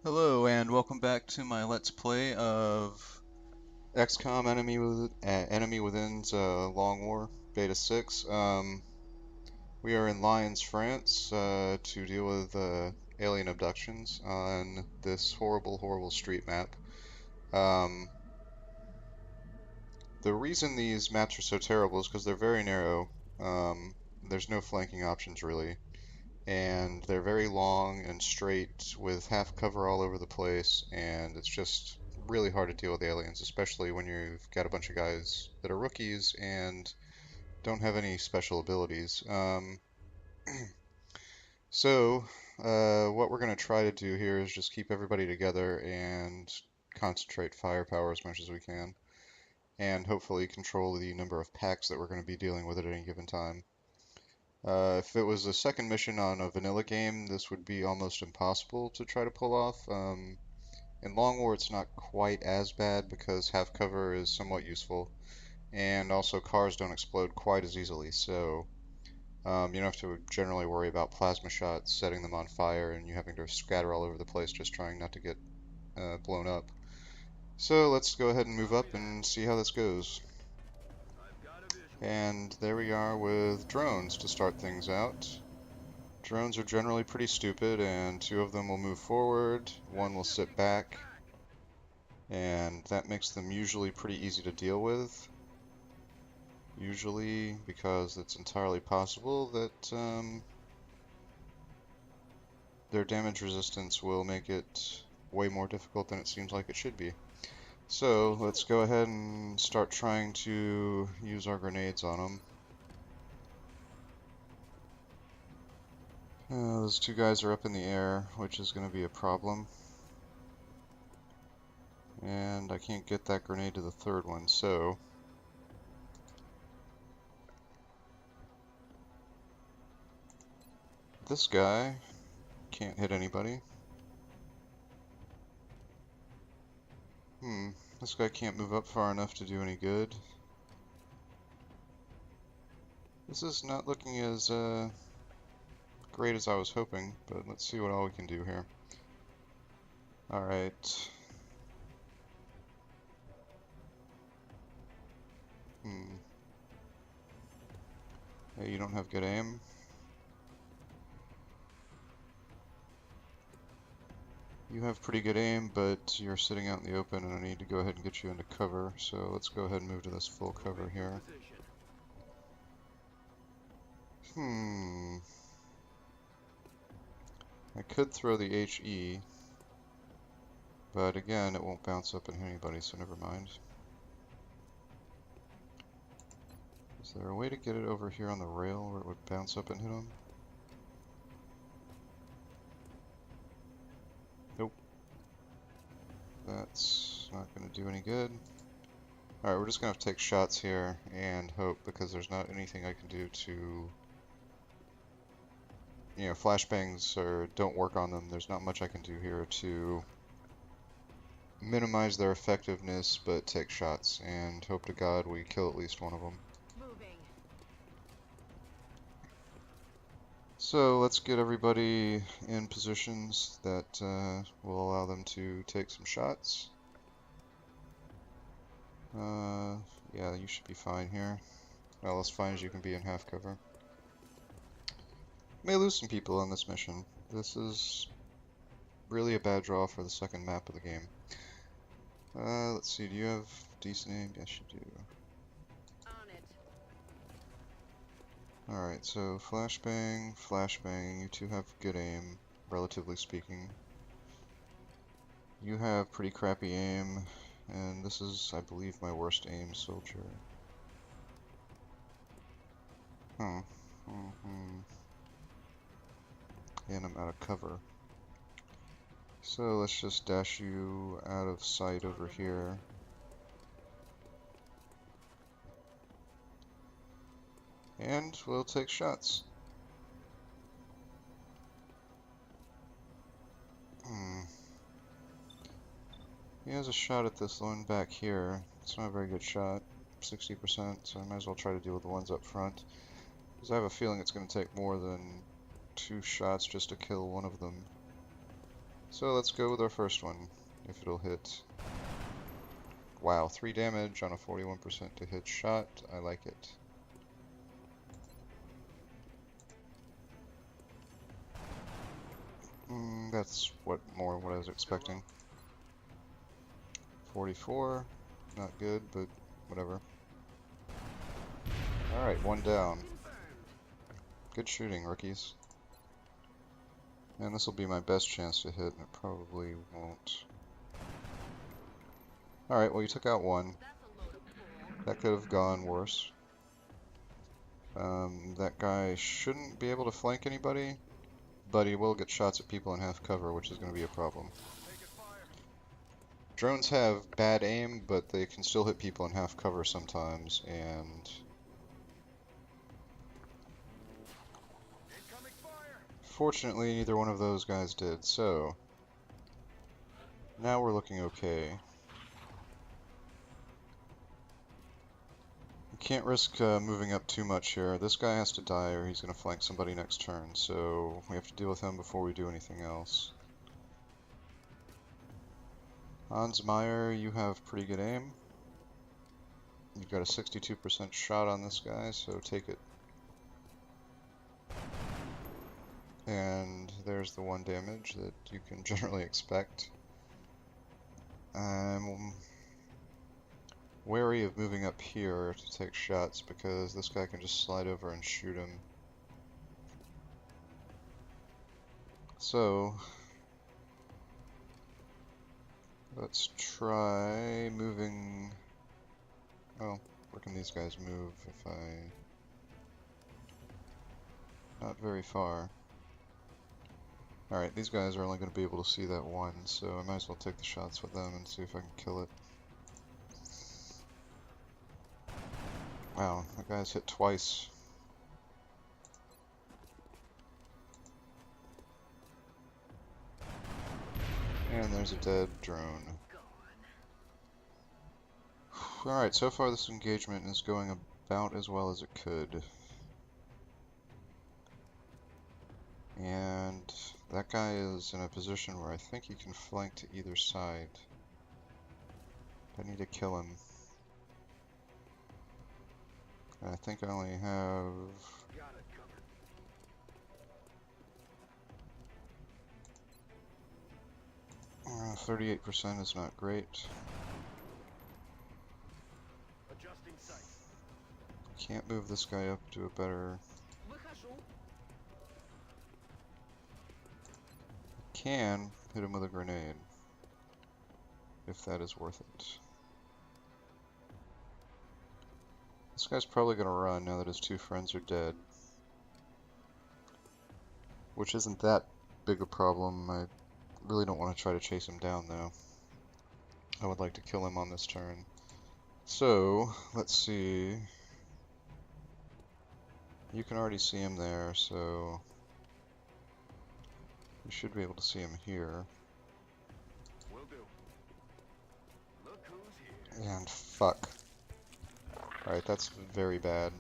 Hello and welcome back to my Let's Play of XCOM Enemy Within's Long War Beta 6. We are in Lyons, France to deal with alien abductions on this horrible, horrible street map. The reason these maps are so terrible is because they're very narrow. There's no flanking options really. And they're very long and straight with half cover all over the place, and it's just really hard to deal with aliens, especially when you've got a bunch of guys that are rookies and don't have any special abilities. What we're going to try to do here is just keep everybody together and concentrate firepower as much as we can, and hopefully control the number of packs that we're going to be dealing with at any given time. If it was a second mission on a vanilla game, this would be almost impossible to try to pull off. In Long War, it's not quite as bad because half cover is somewhat useful, and also cars don't explode quite as easily, so you don't have to generally worry about plasma shots setting them on fire and you having to scatter all over the place just trying not to get blown up. So let's go ahead and move up and see how this goes. And there we are with drones to start things out. Drones are generally pretty stupid, and two of them will move forward, one will sit back, and that makes them usually pretty easy to deal with. Usually, because it's entirely possible that their damage resistance will make it way more difficult than it seems like it should be. So let's go ahead and start trying to use our grenades on them. Those two guys are up in the air, which is going to be a problem. And I can't get that grenade to the third one, so this guy can't hit anybody. This guy can't move up far enough to do any good. This is not looking as great as I was hoping, but let's see what all we can do here. Alright. Hey, you don't have good aim. You have pretty good aim, but you're sitting out in the open and I need to go ahead and get you into cover, so let's go ahead and move to this full cover here. I could throw the HE, but again, it won't bounce up and hit anybody, so never mind. Is there a way to get it over here on the rail where it would bounce up and hit them? Nope. That's not going to do any good. Alright, we're just going to have to take shots here and hope, because there's not anything I can do to... You know, flashbangs don't work on them. There's not much I can do here to minimize their effectiveness, but take shots and hope to God we kill at least one of them. So let's get everybody in positions that will allow them to take some shots. Yeah, you should be fine here. Well, as fine as you can be in half cover. May lose some people on this mission. This is really a bad draw for the second map of the game. Let's see, do you have decent aim? Yes, you do. Alright, so flashbang, flashbang, you two have good aim, relatively speaking. You have pretty crappy aim, and this is, I believe, my worst aim soldier. And I'm out of cover. So let's just dash you out of sight over here. And we'll take shots. He has a shot at this one back here. It's not a very good shot, 60%, so I might as well try to deal with the ones up front. Because I have a feeling it's going to take more than 2 shots just to kill one of them. So let's go with our first one, if it'll hit. Wow, 3 damage on a 41% to hit shot. I like it. That's what I was expecting. 44, not good, but whatever. Alright, one down. Good shooting, rookies. And this will be my best chance to hit, and it probably won't. Alright, well you took out one. That could have gone worse. That guy shouldn't be able to flank anybody, but he will get shots at people in half cover, which is going to be a problem. Drones have bad aim, but they can still hit people in half cover sometimes, and fortunately neither one of those guys did, so now we're looking okay. We can't risk moving up too much here. This guy has to die or he's going to flank somebody next turn, so we have to deal with him before we do anything else. Hans Meyer, you have pretty good aim. You've got a 62% shot on this guy, so take it. And there's the 1 damage that you can generally expect. I'm wary of moving up here to take shots because this guy can just slide over and shoot him. So let's try moving. Oh, where can these guys move if I... Not very far. Alright, these guys are only going to be able to see that one, so I might as well take the shots with them and see if I can kill it. Wow, that guy's hit twice. And there's a dead drone. Alright, so far this engagement is going about as well as it could. And that guy is in a position where I think he can flank to either side. I need to kill him. I think I only have... 38% is not great. Can't move this guy up to a better... Can hit him with a grenade, if that is worth it. This guy's probably going to run now that his 2 friends are dead. Which isn't that big a problem. I really don't want to try to chase him down though. I would like to kill him on this turn. So, let's see. You can already see him there, so you should be able to see him here. Will do. Look who's here. And fuck. Alright, that's very bad.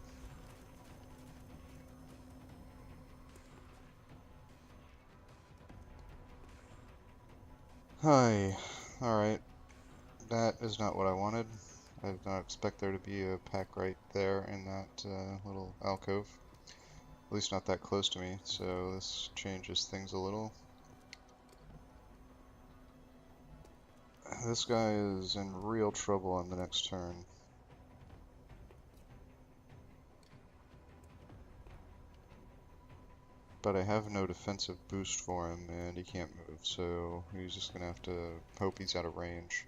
Hi. Alright. That is not what I wanted. I did not expect there to be a pack right there in that little alcove. At least not that close to me, so this changes things a little. This guy is in real trouble on the next turn. But I have no defensive boost for him, and he can't move, so he's just gonna have to hope he's out of range.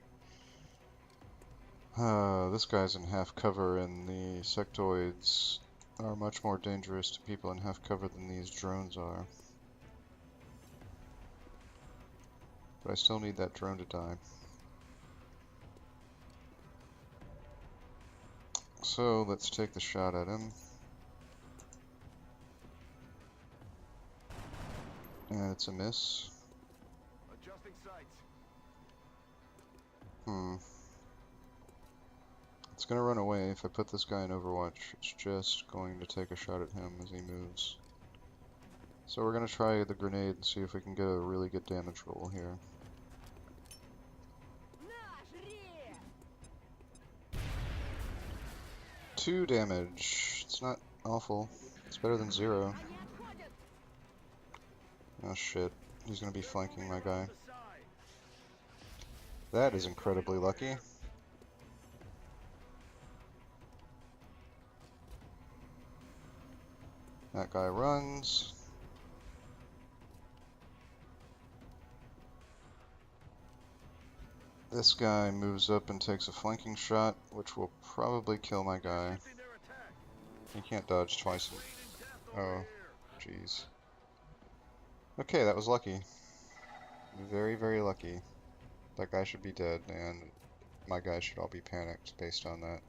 This guy's in half cover, and the sectoids are much more dangerous to people in half cover than these drones are. But I still need that drone to die. So let's take the shot at him. And it's a miss. Adjusting sights. It's gonna run away. If I put this guy in Overwatch, it's just going to take a shot at him as he moves. So we're gonna try the grenade and see if we can get a really good damage roll here. 2 damage. It's not awful. It's better than 0. Oh shit. He's gonna be flanking my guy. That is incredibly lucky. That guy runs. This guy moves up and takes a flanking shot, which will probably kill my guy. He can't dodge twice. Oh, jeez. Okay, that was lucky. Very, very lucky. That guy should be dead, and my guys should all be panicked based on that.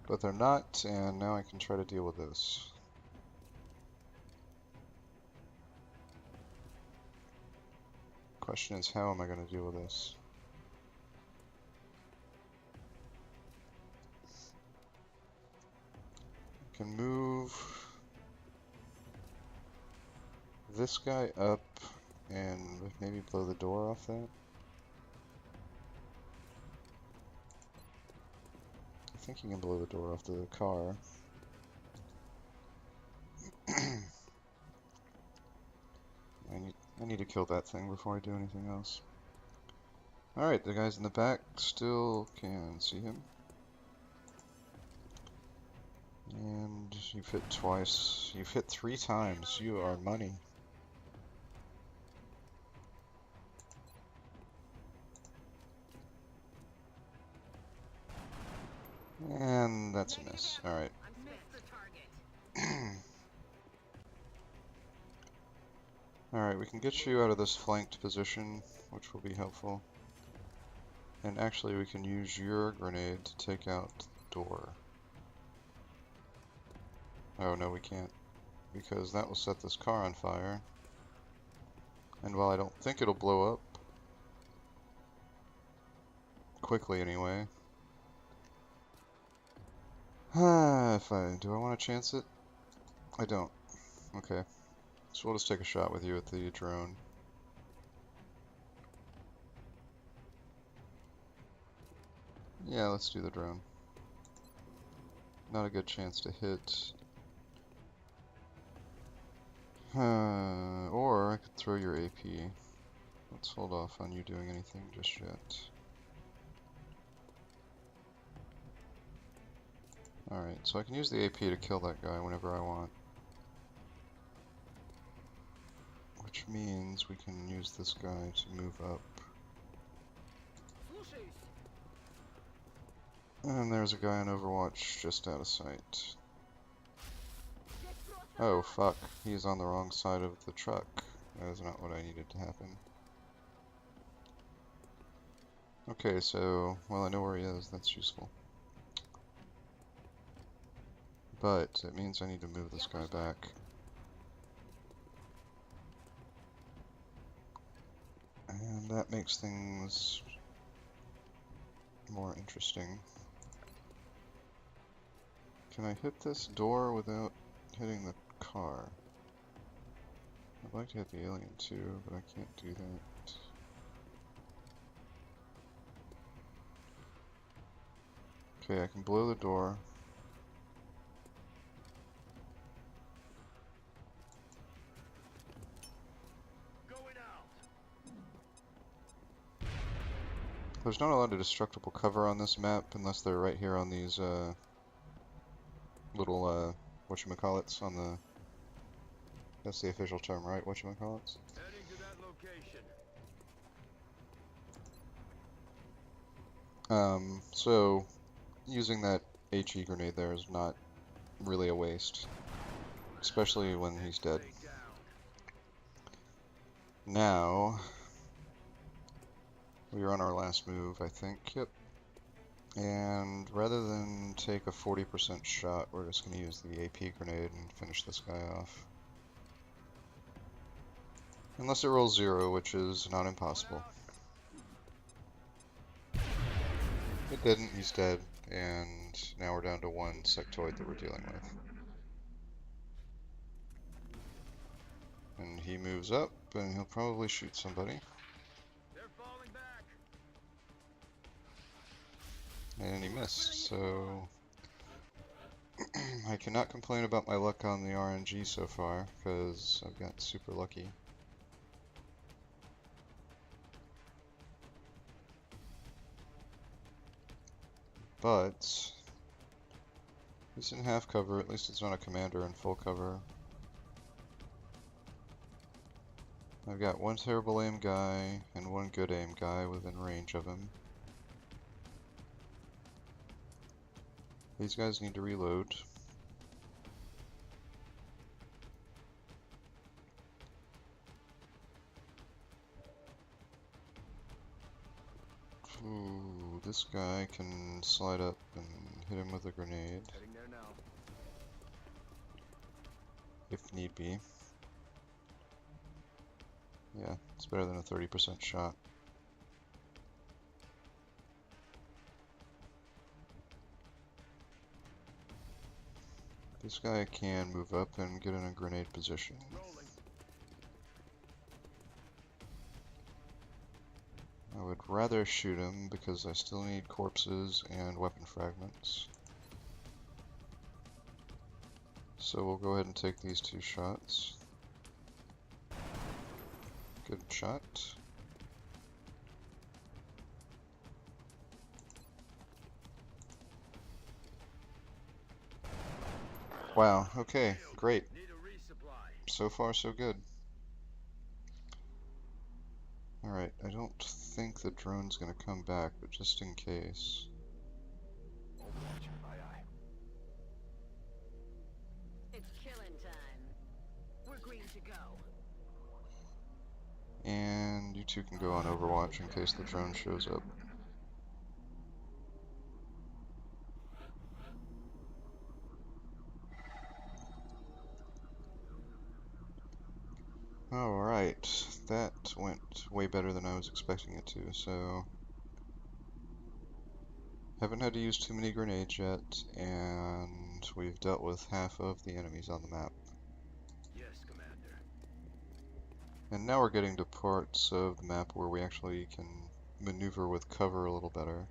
But they're not, and now I can try to deal with this. Question is, how am I going to deal with this? I can move this guy up and maybe blow the door off that. I think he can blow the door off the car. I need to kill that thing before I do anything else. Alright, the guys in the back still can see him. And you've hit twice. You've hit 3 times. You are money. And that's a miss. Alright. Alright, we can get you out of this flanked position, which will be helpful. And actually we can use your grenade to take out the door. Oh no, we can't. Because that will set this car on fire. And while I don't think it'll blow up, quickly anyway. Do I want to chance it? I don't. Okay. So we'll just take a shot with you at the drone. Yeah, let's do the drone. Not a good chance to hit. Or I could throw your AP. Let's hold off on you doing anything just yet. Alright, so I can use the AP to kill that guy whenever I want. Which means we can use this guy to move up. And there's a guy on Overwatch just out of sight. Oh fuck, he's on the wrong side of the truck. That is not what I needed to happen. Okay, so, well I know where he is, that's useful. But it means I need to move this guy back. And that makes things more interesting. Can I hit this door without hitting the car? I'd like to hit the alien too, but I can't do that. Okay, I can blow the door. There's not a lot of destructible cover on this map unless they're right here on these little whatchamacallits on the... That's the official term, right? Whatchamacallits? Heading to that location. So using that HE grenade there is not really a waste. Especially when he's dead. Now we are on our last move, I think. Yep. And rather than take a 40% shot, we're just going to use the AP grenade and finish this guy off. Unless it rolls 0, which is not impossible. It didn't, he's dead, and now we're down to 1 sectoid that we're dealing with. And he moves up, and he'll probably shoot somebody. They're falling back. And he missed, so I cannot complain about my luck on the RNG so far, because I've got super lucky. But he's in half cover, at least it's not a commander in full cover. I've got one terrible aim guy and one good aim guy within range of him. These guys need to reload. Ooh, this guy can slide up and hit him with a grenade, Heading there now. if need be. Yeah, it's better than a 30% shot. This guy can move up and get in a grenade position. Rolling. I would rather shoot him because I still need corpses and weapon fragments. So we'll go ahead and take these 2 shots. Good shot. Wow, okay, great. Need a resupply. So far so good. Alright, I don't think the drone's gonna come back, but just in case. Overwatch. Aye, aye. It's killing time. We're green to go. And you 2 can go on Overwatch in case the drone shows up. Alright, that went way better than I was expecting it to, so haven't had to use too many grenades yet, and we've dealt with half of the enemies on the map. Yes, Commander. And now we're getting to parts of the map where we actually can maneuver with cover a little better.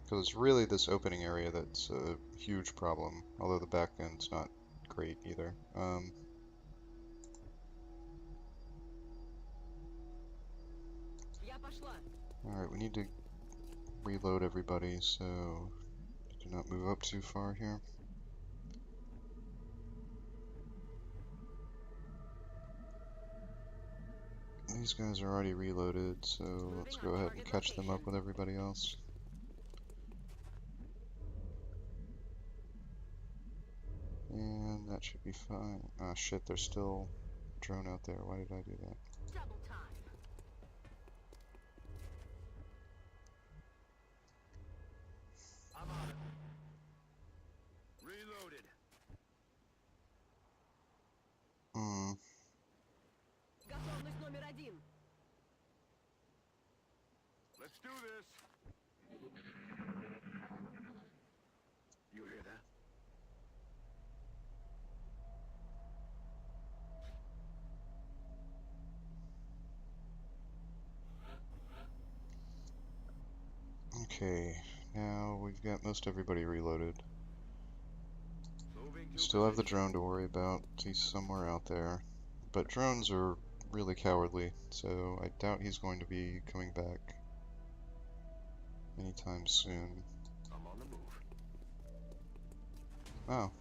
Because it's really this opening area that's a huge problem, although the back end's not great either. Я пошла. Alright, we need to reload everybody, so do not move up too far here. These guys are already reloaded, so let's go ahead and catch them up with everybody else. And that should be fine. Ah shit, there's still a drone out there. Why did I do that? Double time. I'm on it. Reloaded. Готовность номер 1. Let's do this. You hear that? Okay, now we've got most everybody reloaded. Moving to Still have the position. drone to worry about. He's somewhere out there. But drones are really cowardly, so I doubt he's going to be coming back anytime soon. I'm on the move. Oh,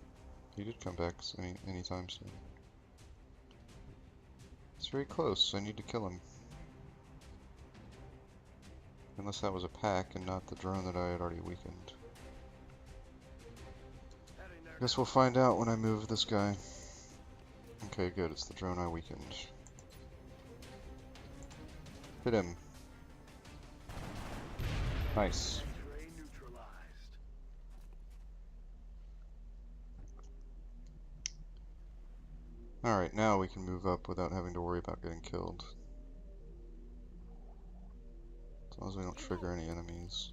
he did come back anytime soon. It's very close. I need to kill him. Unless that was a pack and not the drone that I had already weakened. Heading there. Guess we'll find out when I move this guy. Okay, good. It's the drone I weakened. Hit him. Nice. Prey neutralized. Alright, now we can move up without having to worry about getting killed. As long as we don't trigger any enemies.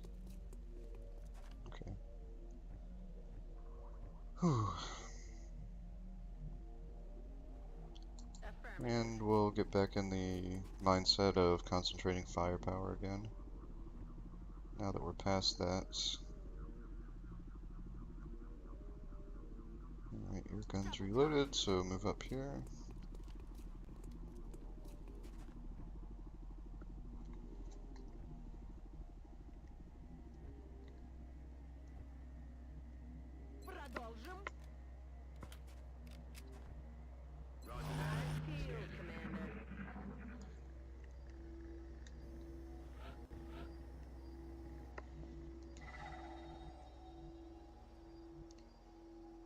Okay. Whew. And we'll get back in the mindset of concentrating firepower again, now that we're past that. Alright, your gun's reloaded, so move up here. Продолжим. Roger that. Field, Commander.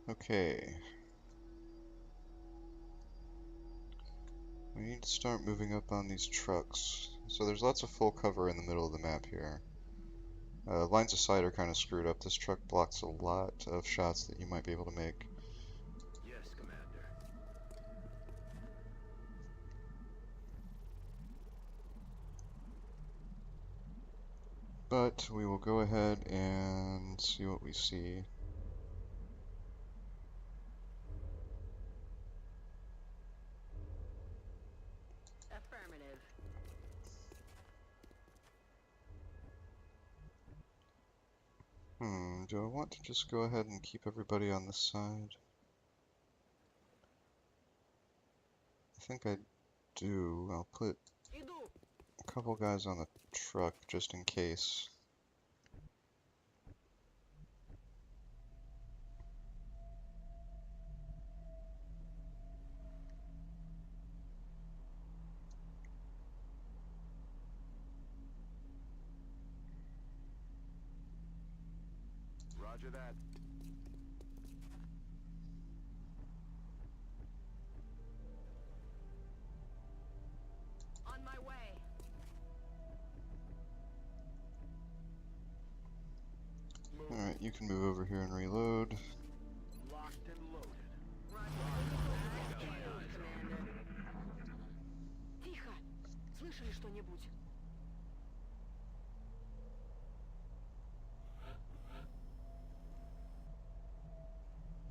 Okay. We need to start moving up on these trucks. So there's lots of full cover in the middle of the map here. Lines of sight are kind of screwed up. This truck blocks a lot of shots that you might be able to make. Yes, Commander. But we will go ahead and see what we see. Affirmative. Do I want to just go ahead and keep everybody on this side? I think I do. I'll put Иду. a couple guys on the truck just in case. Roger that. On my way. Move. Alright, you can move over here and reload. Locked and loaded. Field, Commander. Тихо. Слышали что-нибудь?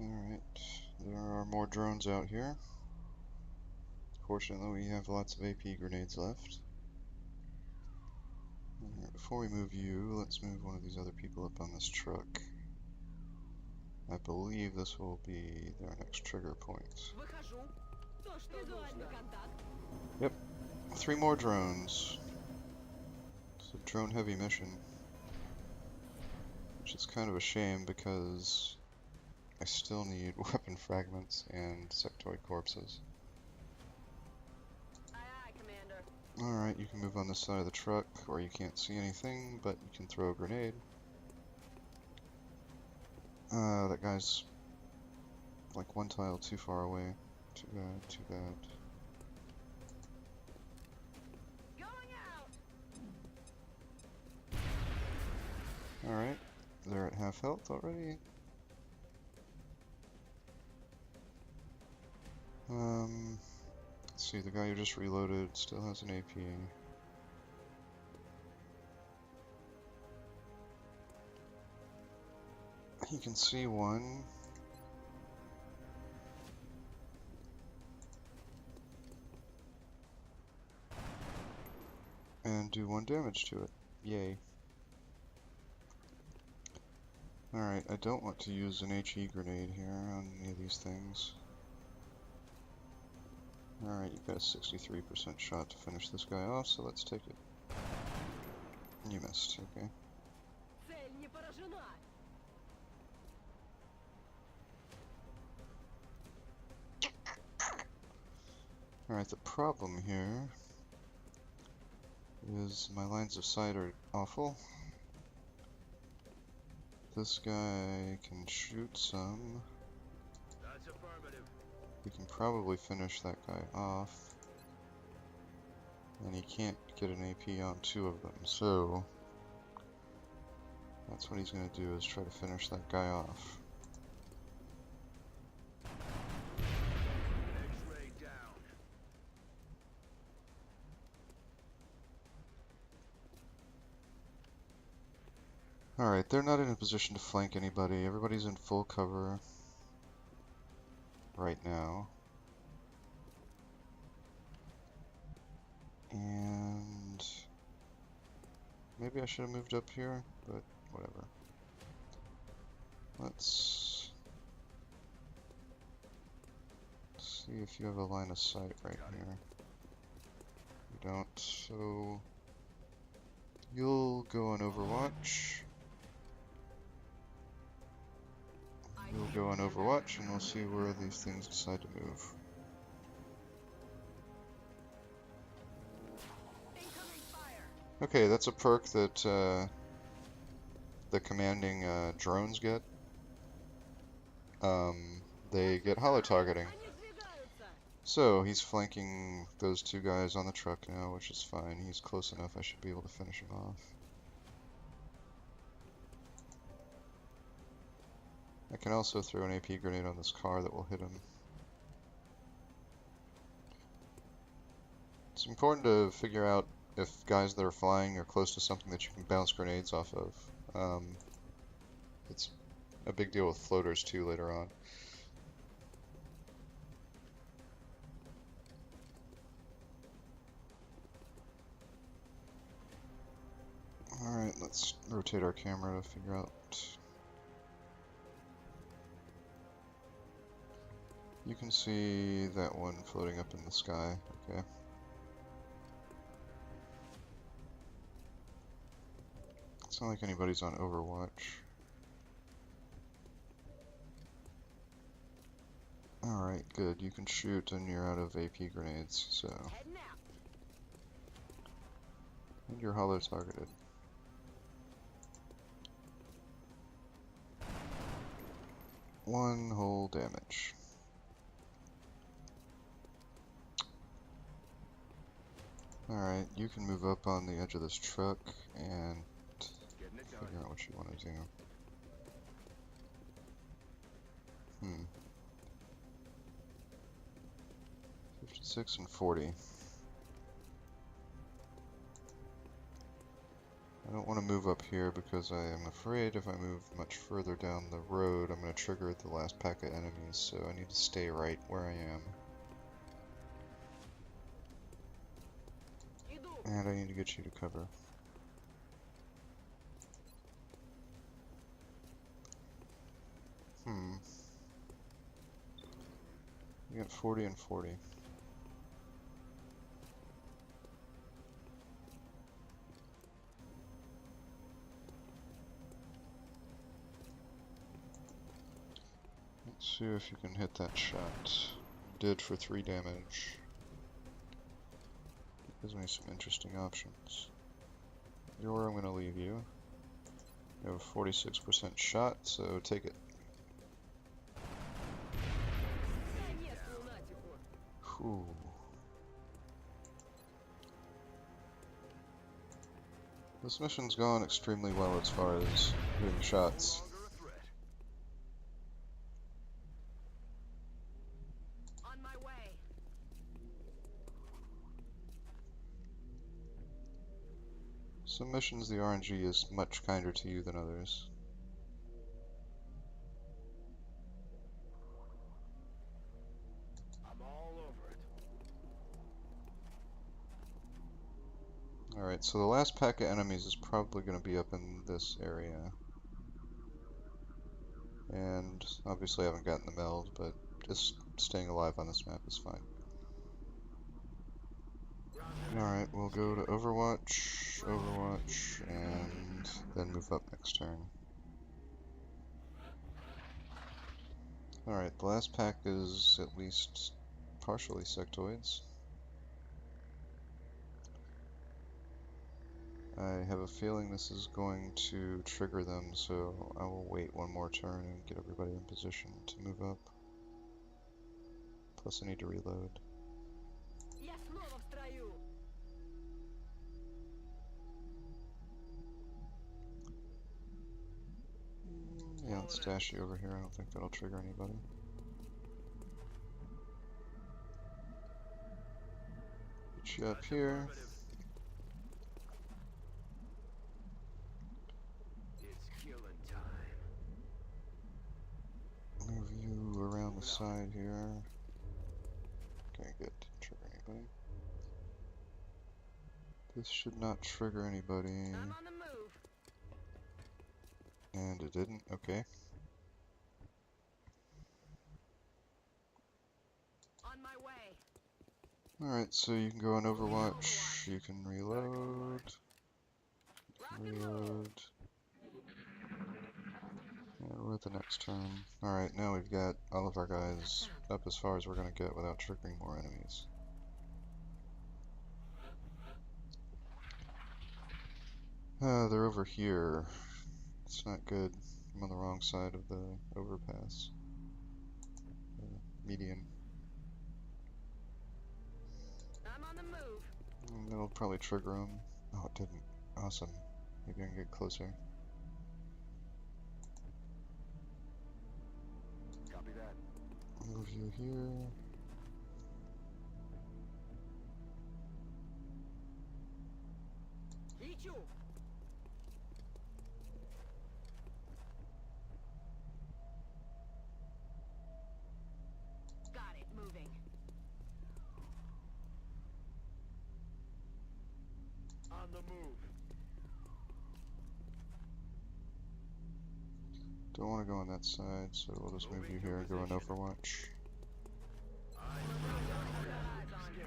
Alright, there are more drones out here. Fortunately, we have lots of AP grenades left. Alright, before we move you, let's move one of these other people up on this truck. I believe this will be their next trigger point. Выхожу. То, что Визуальный контакт. Yep, 3 more drones. It's a drone heavy mission. Which is kind of a shame because I still need weapon fragments and sectoid corpses. Aye, aye, Commander. Alright, you can move on this side of the truck where you can't see anything, but you can throw a grenade. That guy's like one tile too far away. Too bad, too bad. Going out. Alright, they're at half health already. Let's see, the guy who just reloaded still has an AP. He can see one. And do 1 damage to it. Yay. Alright, I don't want to use an HE grenade here on any of these things. Alright, you've got a 63% shot to finish this guy off, so let's take it. You missed, okay. Цель не поражена. Alright, the problem here is my lines of sight are awful. This guy can shoot some. That's affirmative. We can probably finish that guy off. And he can't get an AP on 2 of them, so that's what he's going to do, is try to finish that guy off. X-ray down. Alright, they're not in a position to flank anybody. Everybody's in full cover right now. maybe I should have moved up here, but whatever. Let's see if you have a line of sight right here. You don't, so you'll go on Overwatch. You'll go on Overwatch, and we'll see where these things decide to move. Incoming fire. Okay, that's a perk that the commanding drones get. They get holo targeting. Они сдвигаются. So he's flanking those two guys on the truck now, which is fine. He's close enough, I should be able to finish him off. I can also throw an AP grenade on this car that will hit him. It's important to figure out if guys that are flying are close to something that you can bounce grenades off of. It's a big deal with floaters too later on. Alright, let's rotate our camera to figure out. You can see that one floating up in the sky, okay. It's not like anybody's on Overwatch. Alright, good. You can shoot and you're out of AP grenades, so. Heading out. And you're holo targeted. One whole damage. Alright, you can move up on the edge of this truck and Getting it done. figure out what you want to do. 56 and 40. I don't want to move up here because I am afraid if I move much further down the road, I'm going to trigger the last pack of enemies, so I need to stay right where I am. Иду. And I need to get you to cover. You got 40 and 40. Let's see if you can hit that shot. You did for 3 damage. Gives me some interesting options. You're where I'm going to leave you. You have a 46% shot, so take it. Конец лунатику. Whew. This mission's gone extremely well as far as hitting shots. Longer a threat. On my way. Some missions the RNG is much kinder to you than others. I'm all over it. Alright, so the last pack of enemies is probably going to be up in this area. And obviously I haven't gotten the meld, but just staying alive on this map is fine. Alright, we'll go to Overwatch, and then move up next turn. Alright, the last pack is at least partially sectoids. I have a feeling this is going to trigger them, so I will wait one more turn and get everybody in position to move up. Plus I need to reload. Я снова в строю. Yeah, let's dash you over here. I don't think that'll trigger anybody. Get you up here. It's killing time. Move you around the side here. Okay, good. Didn't trigger anybody. This should not trigger anybody. I'm on the move. And it didn't, okay. On my way. Alright, so you can go on Overwatch, Overwatch. you can reload, Rock and roll. and we're at the next turn. Alright, now we've got all of our guys up as far as we're gonna get without triggering more enemies. They're over here. It's not good. I'm on the wrong side of the overpass. Median. I'm on the move. And that'll probably trigger them. Oh, it didn't. Awesome. Maybe I can get closer. Copy that. Move you here. Ичу. Got it. Moving. On the move. Don't want to go on that side, so we'll just move Moving you to here and go on position. Overwatch. Eyes on you.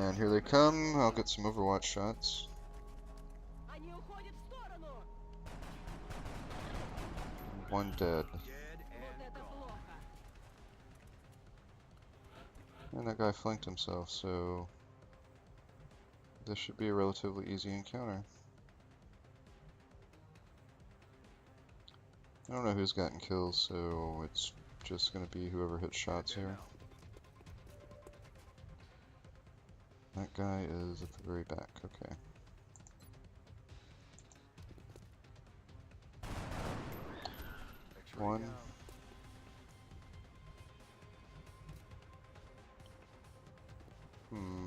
And here they come. I'll get some Overwatch shots. Они уходят в сторону. One dead. Dead Вот and это gone. плохо. And that guy flanked himself, so this should be a relatively easy encounter. I don't know who's gotten kills, so it's just gonna be whoever hits shots There here. now. That guy is at the very back, okay. X-ray One. down. Hmm.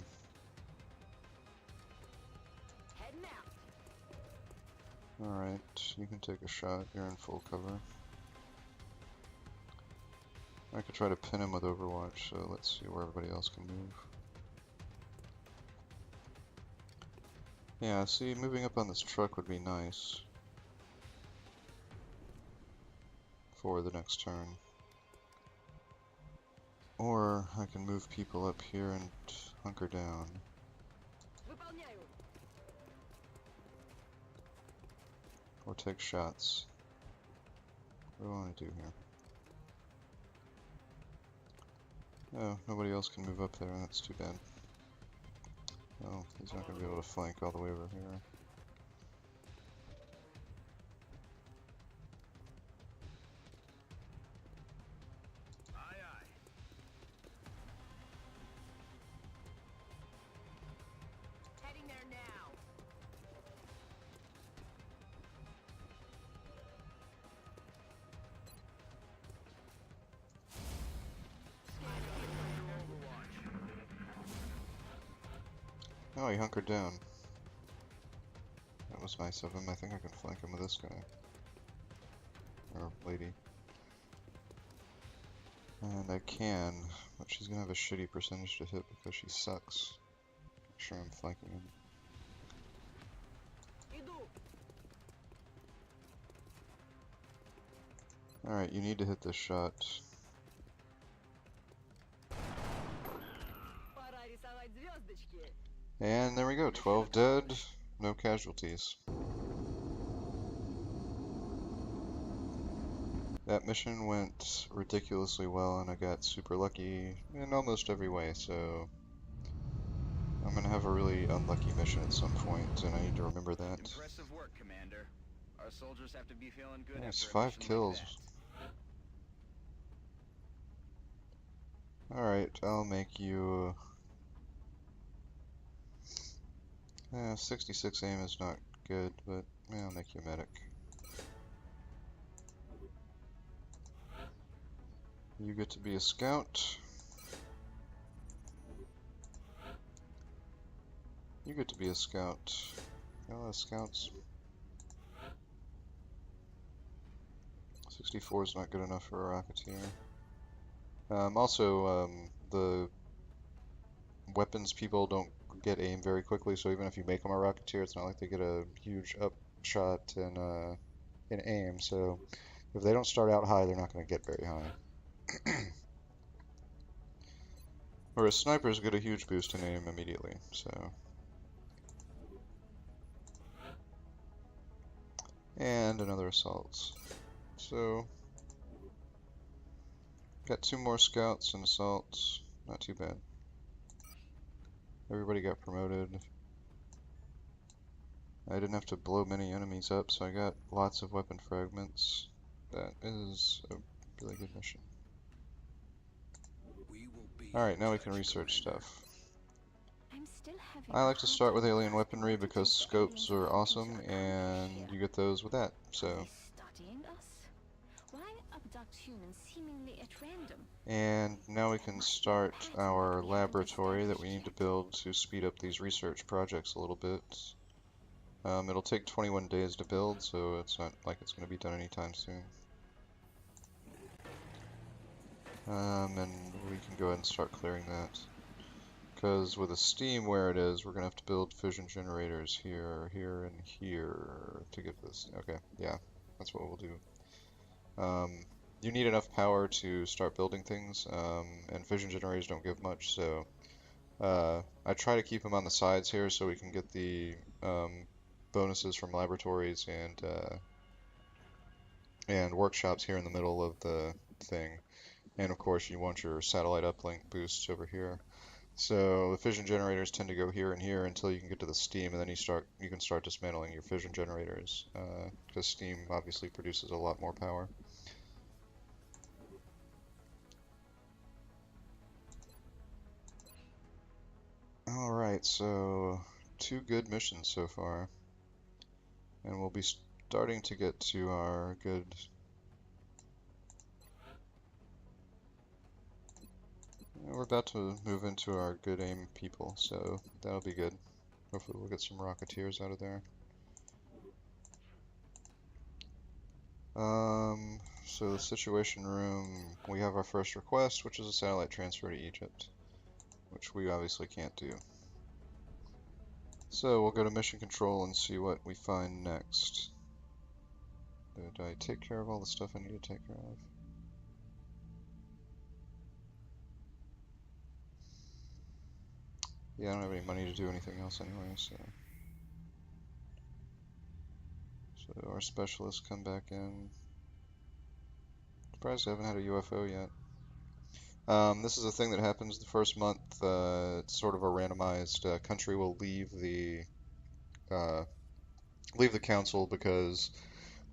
Heading out. Alright, you can take a shot. You're in full cover. I could try to pin him with Overwatch, so let's see where everybody else can move. Yeah, see, moving up on this truck would be nice for the next turn. Or I can move people up here and hunker down. Выполняю. Or take shots. What do I want to do here? Oh, nobody else can move up there, that's too bad. Oh, he's not going to be able to flank all the way over here. Aye, aye. Heading there now. Oh, he hunkered down. That was nice of him. I think I can flank him with this guy. Or lady. And I can, but she's gonna have a shitty percentage to hit because she sucks. Make sure I'm flanking him. Иду. Alright, you need to hit this shot. Пора рисовать звездочки. And there we go, 12 dead, no casualties. That mission went ridiculously well and I got super lucky in almost every way, so I'm gonna have a really unlucky mission at some point and I need to remember that. Impressive work, Commander. Our soldiers have to be feeling good Nice, after a 5 mission kills. like Alright, I'll make you... 66 aim is not good, but yeah, I'll make you a medic. You get to be a scout. You get to be a scout. Got a lot of scouts. 64 is not good enough for a Rocketeer. The weapons people don't get aim very quickly, so even if you make them a Rocketeer, it's not like they get a huge upshot and in aim, so if they don't start out high, they're not going to get very high. Whereas snipers get a huge boost in aim immediately, so. And another assault. So, got 2 more scouts and assaults. Not too bad. Everybody got promoted. I didn't have to blow many enemies up, so I got lots of weapon fragments. That is a really good mission. Alright, now we can research stuff. I like to start with alien weaponry because scopes are awesome, and you get those with that, so. And now we can start our laboratory that we need to build to speed up these research projects a little bit. It'll take 21 days to build, so it's not like it's going to be done anytime soon. And we can go ahead and start clearing that. Because with the steam where it is, we're going to have to build fission generators here, here, and here to get this. Okay, yeah, that's what we'll do. You need enough power to start building things, and fission generators don't give much, so I try to keep them on the sides here so we can get the bonuses from laboratories and workshops here in the middle of the thing. And of course you want your satellite uplink boosts over here. So the fission generators tend to go here and here until you can get to the steam, and then you can start dismantling your fission generators, because steam obviously produces a lot more power. Alright, so 2 good missions so far. And we'll be starting to get to our good... We're about to move into our good aim people, so that'll be good. Hopefully we'll get some Rocketeers out of there. So the Situation Room, we have our first request, which is a satellite transfer to Egypt, which we obviously can't do. So we'll go to Mission Control and see what we find next. Did I take care of all the stuff I need to take care of? Yeah, I don't have any money to do anything else anyway, so... So our specialists come back in. Surprised I haven't had a UFO yet. This is a thing that happens the first month. It's sort of a randomized country will leave the council because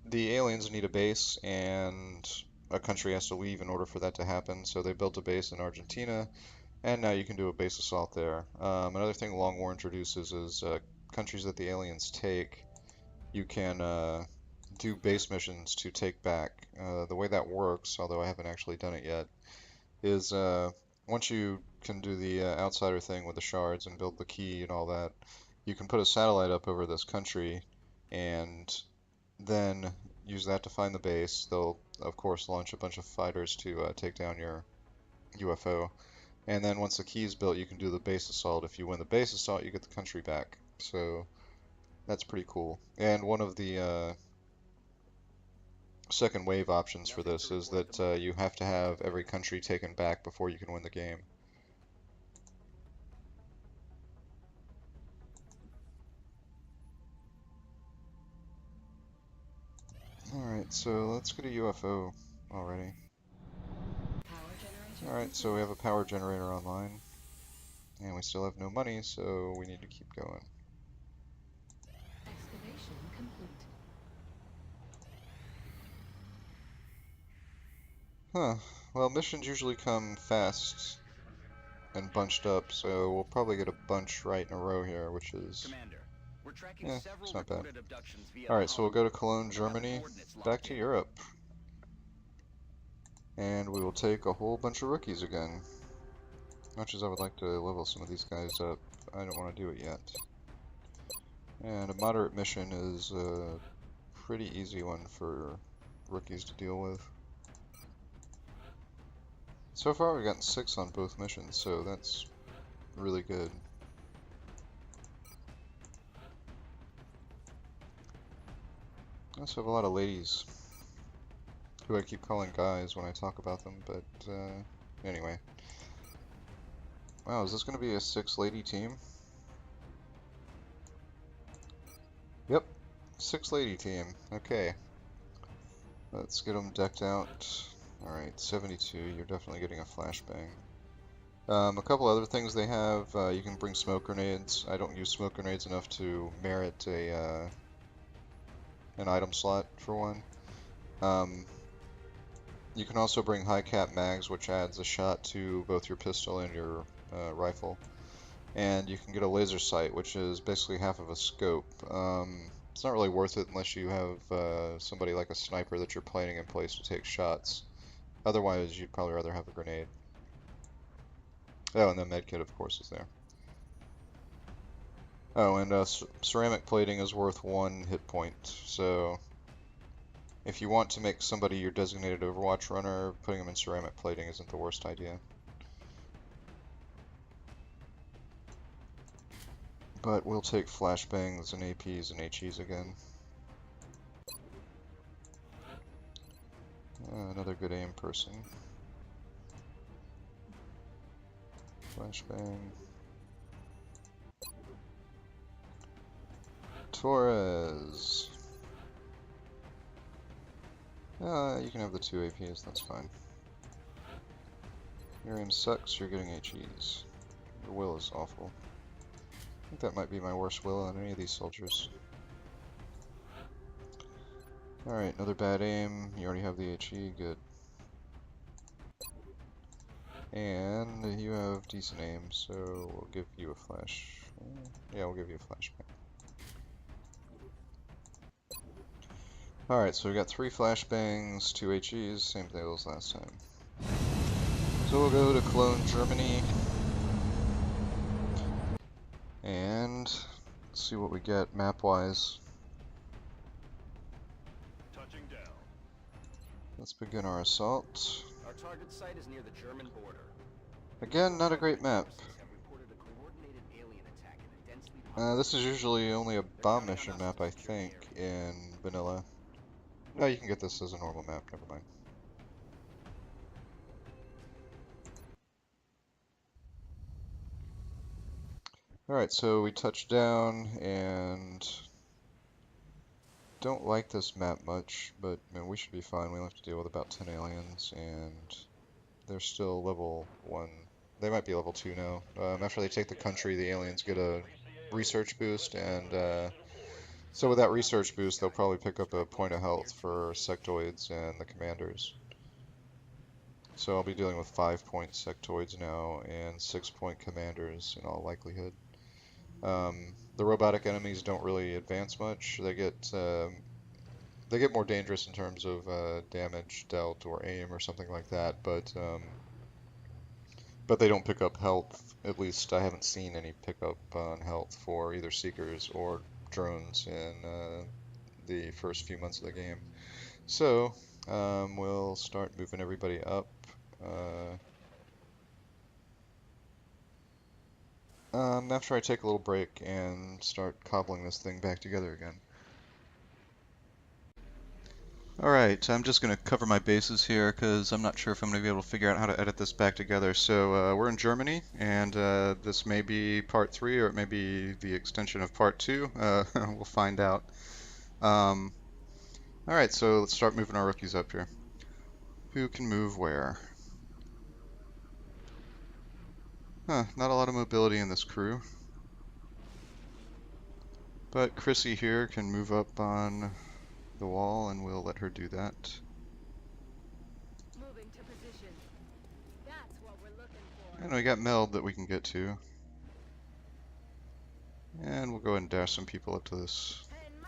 the aliens need a base and a country has to leave in order for that to happen. So they built a base in Argentina, and now you can do a base assault there. Another thing Long War introduces is countries that the aliens take, you can do base missions to take back. The way that works, although I haven't actually done it yet, is once you can do the outsider thing with the shards and build the key and all that, you can put a satellite up over this country and then use that to find the base. They'll, of course, launch a bunch of fighters to take down your UFO. And then once the key is built, you can do the base assault. If you win the base assault, you get the country back. So that's pretty cool. And one of the second wave options for this is that you have to have every country taken back before you can win the game. Alright, so let's get a UFO already. Alright, so we have a power generator online. And we still have no money, so we need to keep going. Excavation complete. Huh. Well, missions usually come fast and bunched up, so we'll probably get a bunch right in a row here, which is... Commander, we're tracking yeah, several it's not bad. reported abductions via Alright, so we'll go to Cologne, We have the Germany, coordinates locked back to in. Europe. And we will take a whole bunch of rookies again. Much as I would like to level some of these guys up, I don't want to do it yet. And a moderate mission is a pretty easy one for rookies to deal with. So far we've gotten 6 on both missions, so that's really good. I also have a lot of ladies who I keep calling guys when I talk about them, but anyway. Wow, is this going to be a 6-lady team? Yep, 6-lady team. Okay, let's get them decked out. Alright, 72, you're definitely getting a flashbang. A couple other things they have, you can bring smoke grenades. I don't use smoke grenades enough to merit an item slot for one. You can also bring high cap mags, which adds a shot to both your pistol and your rifle. And you can get a laser sight, which is basically half of a scope. It's not really worth it unless you have somebody like a sniper that you're planning in place to take shots. Otherwise, you'd probably rather have a grenade. Oh, and the medkit, of course, is there. Oh, and ceramic plating is worth 1 hit point. So, if you want to make somebody your designated Overwatch runner, putting them in ceramic plating isn't the worst idea. But we'll take flashbangs and APs and HEs again. Another good aim person. Flashbang. Torres. You can have the 2 APs, that's fine. Your aim sucks, you're getting HEs. Your will is awful. I think that might be my worst will on any of these soldiers. Alright, another bad aim. You already have the HE, good. And you have decent aim, so we'll give you a flash. Yeah, we'll give you a flashbang. Alright, so we got 3 flashbangs, 2 HEs, same thing as last time. So we'll go to Cologne, Germany. And see what we get map-wise. Touching down. Let's begin our assault. Our target site is near the German border. Again, not a great map. This is usually only a bomb mission map, I think, in vanilla. No, you can get this as a normal map, never mind. Alright, so we touch down, and don't like this map much, but I mean, we should be fine. We only have to deal with about 10 aliens, and they're still level 1. They might be level 2 now. After they take the country, the aliens get a research boost, and so with that research boost, they'll probably pick up a point of health for sectoids and the commanders. So I'll be dealing with 5-point sectoids now and 6-point commanders in all likelihood. The robotic enemies don't really advance much. They get more dangerous in terms of damage dealt or aim or something like that, but they don't pick up health. At least I haven't seen any pickup on health for either Seekers or drones in the first few months of the game. So we'll start moving everybody up. After I take a little break and start cobbling this thing back together again. Alright, I'm just going to cover my bases here because I'm not sure if I'm going to be able to figure out how to edit this back together. So we're in Germany, and this may be part 3 or it may be the extension of part 2. We'll find out. Alright, so let's start moving our rookies up here. Who can move where? Not a lot of mobility in this crew. But Chrissy here can move up on the wall, and we'll let her do that. Moving to position. That's what we're looking for. And we got Meld that we can get to. And we'll go ahead and dash some people up to this.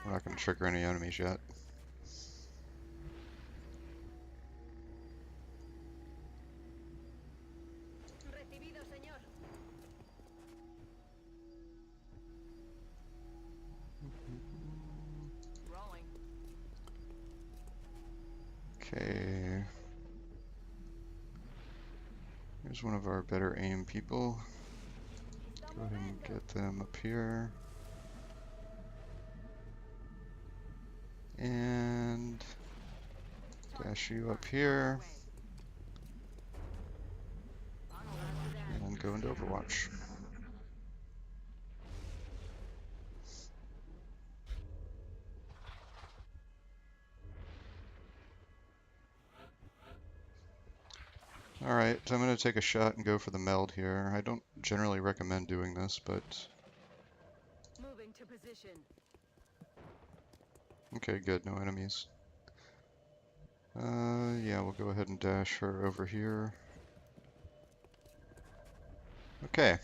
We're not going to trigger any enemies yet. Recibido, señor. Rolling. Okay. Here's one of our better aim people. Go ahead and get them up here. And dash you up here and go into Overwatch. Alright, so I'm going to take a shot and go for the meld here. I don't generally recommend doing this, but... Moving to position. Okay, good, no enemies. Yeah, we'll go ahead and dash her over here. Okay,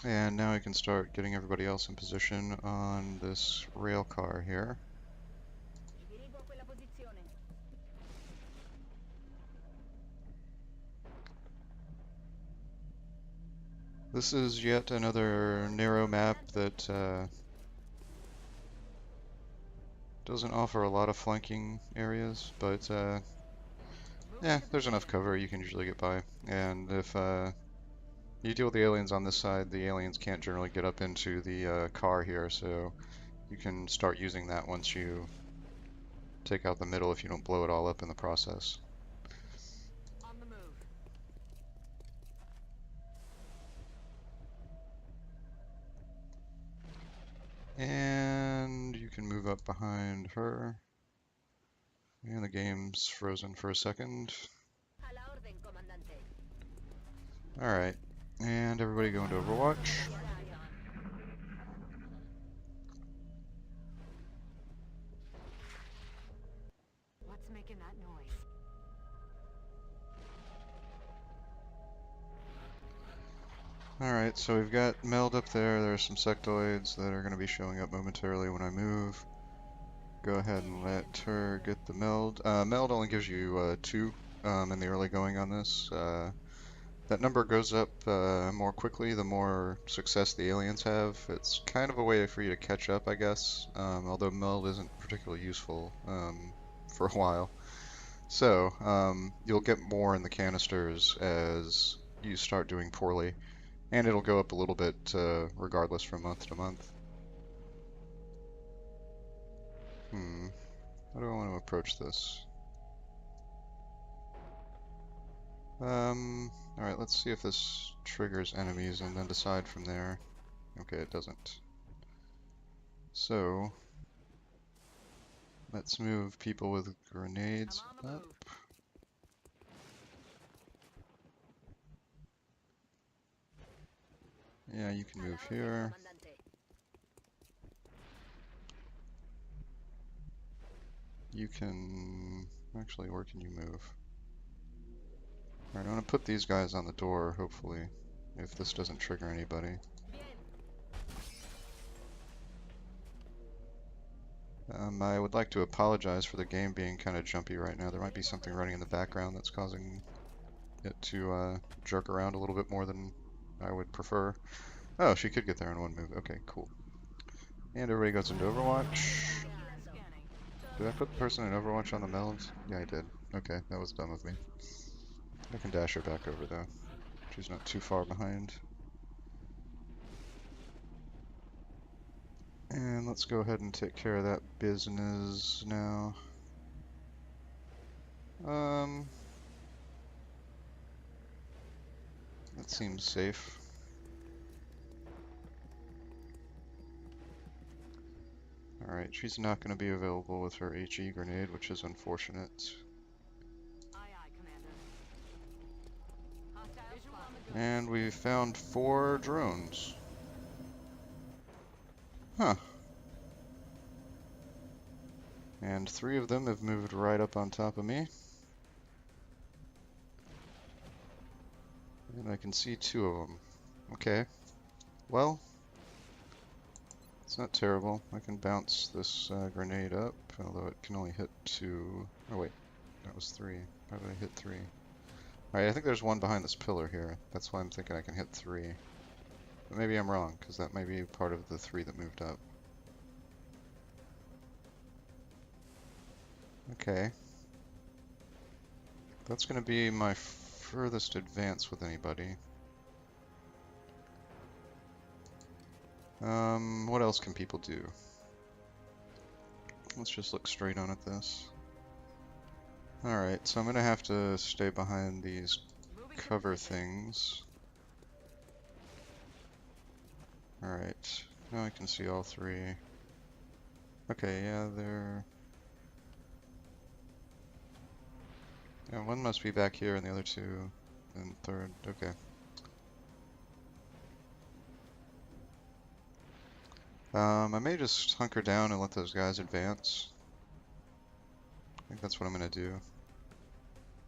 and now I can start getting everybody else in position on this rail car here. Dirigo a quella posizione. This is yet another narrow map that doesn't offer a lot of flanking areas, but yeah, there's enough cover you can usually get by. And if you deal with the aliens on this side, the aliens can't generally get up into the car here, so you can start using that once you take out the middle if you don't blow it all up in the process. On the move. And you can move up behind her. And the game's frozen for a second. A la orden, comandante. Alright, and everybody go into Overwatch. What's making that noise? Alright, so we've got Meld up there. There are some sectoids that are going to be showing up momentarily when I move. Go ahead and let her get the Meld. Meld only gives you 2 in the early going on this. That number goes up more quickly the more success the aliens have. It's kind of a way for you to catch up, I guess, although Meld isn't particularly useful for a while. So, you'll get more in the canisters as you start doing poorly. And it'll go up a little bit regardless from month to month. How do I want to approach this? Alright, let's see if this triggers enemies and then decide from there. Okay, it doesn't. So, let's move people with grenades up. Yeah, you can move here. You can... Actually, where can you move? Alright, I'm gonna put these guys on the door, hopefully, if this doesn't trigger anybody. I would like to apologize for the game being kind of jumpy right now. There might be something running in the background that's causing it to jerk around a little bit more than I would prefer. Oh, she could get there in one move. Okay, cool. And everybody goes into Overwatch. Did I put the person in Overwatch on the melons? Yeah, I did. Okay, that was dumb of me. I can dash her back over though. She's not too far behind. And let's go ahead and take care of that business now. That seems safe. Alright, she's not going to be available with her HE grenade, which is unfortunate. Aye, aye, Commander. Hostile spotted. And we found 4 drones. Huh. And 3 of them have moved right up on top of me. And I can see 2 of them. Okay. Well, it's not terrible. I can bounce this grenade up, although it can only hit 2. Oh wait, that was 3. How did I hit 3? Alright, I think there's one behind this pillar here. That's why I'm thinking I can hit 3. But maybe I'm wrong, because that may be part of the 3 that moved up. Okay. That's going to be my furthest advance with anybody. What else can people do? Let's just look straight on at this. Alright, so I'm gonna have to stay behind these Moving to cover position. things. Alright, now I can see all three. Okay, yeah, they're... Yeah, one must be back here and the other two, and third, okay. I may just hunker down and let those guys advance. I think that's what I'm gonna do.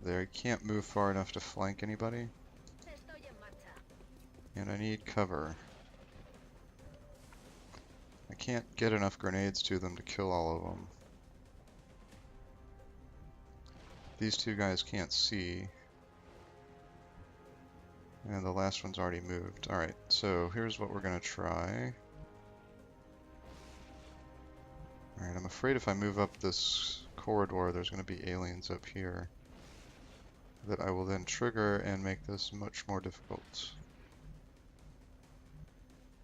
They can't move far enough to flank anybody, Estoy en marcha. and I need cover. I can't get enough grenades to them to kill all of them. These two guys can't see. And the last one's already moved. Alright, so here's what we're gonna try. Alright, I'm afraid if I move up this corridor, there's gonna be aliens up here that I will then trigger and make this much more difficult.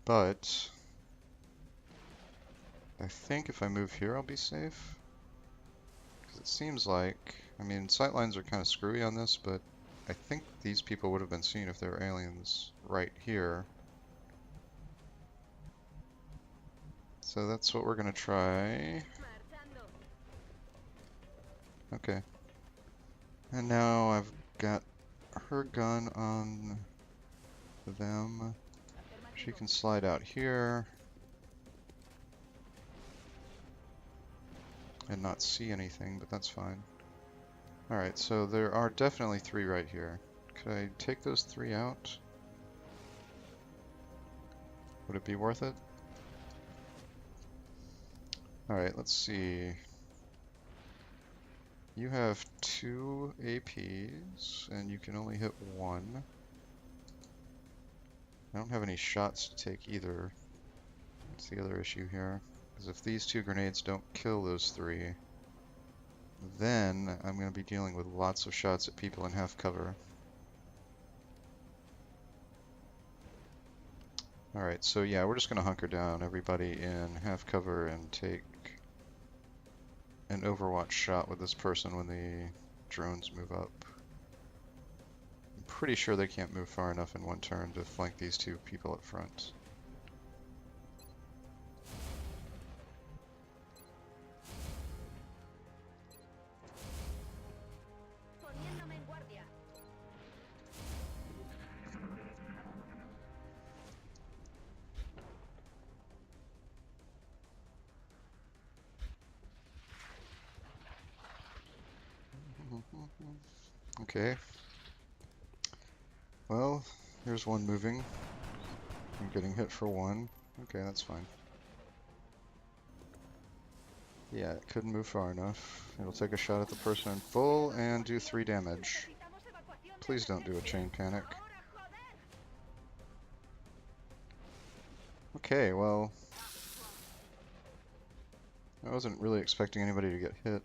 But I think if I move here, I'll be safe. Because it seems like, I mean, sightlines are kind of screwy on this, but I think these people would have been seen if there were aliens right here. So that's what we're gonna try. Marchando. Okay. And now I've got her gun on them. She can slide out here and not see anything, but that's fine. Alright, so there are definitely three right here. Could I take those three out? Would it be worth it? Alright, let's see. You have 2 APs, and you can only hit 1. I don't have any shots to take either. That's the other issue here. Because if these 2 grenades don't kill those 3, then I'm going to be dealing with lots of shots at people in half cover. Alright, so yeah, we're just going to hunker down everybody in half cover and take an overwatch shot with this person when the drones move up. I'm pretty sure they can't move far enough in one turn to flank these 2 people up front. Poniéndome en guardia. Okay. Well, here's one moving. I'm getting hit for 1. Okay, that's fine. Yeah, it couldn't move far enough. It'll take a shot at the person in full and do 3 damage. Necesitamos evacuación de Please don't do a chain panic. Ahora, joder. Okay, well, I wasn't really expecting anybody to get hit.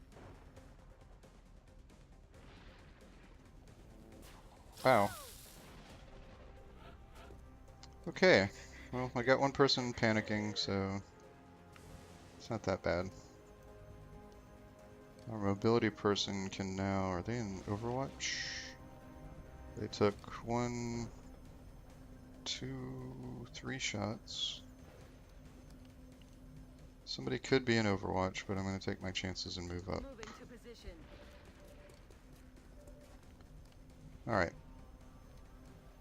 Wow. Okay, well, I got one person panicking, so it's not that bad. Our mobility person can now, are they in Overwatch? They took 1, 2, 3 shots. Somebody could be in Overwatch, but I'm going to take my chances and move up. Moving to position. Alright.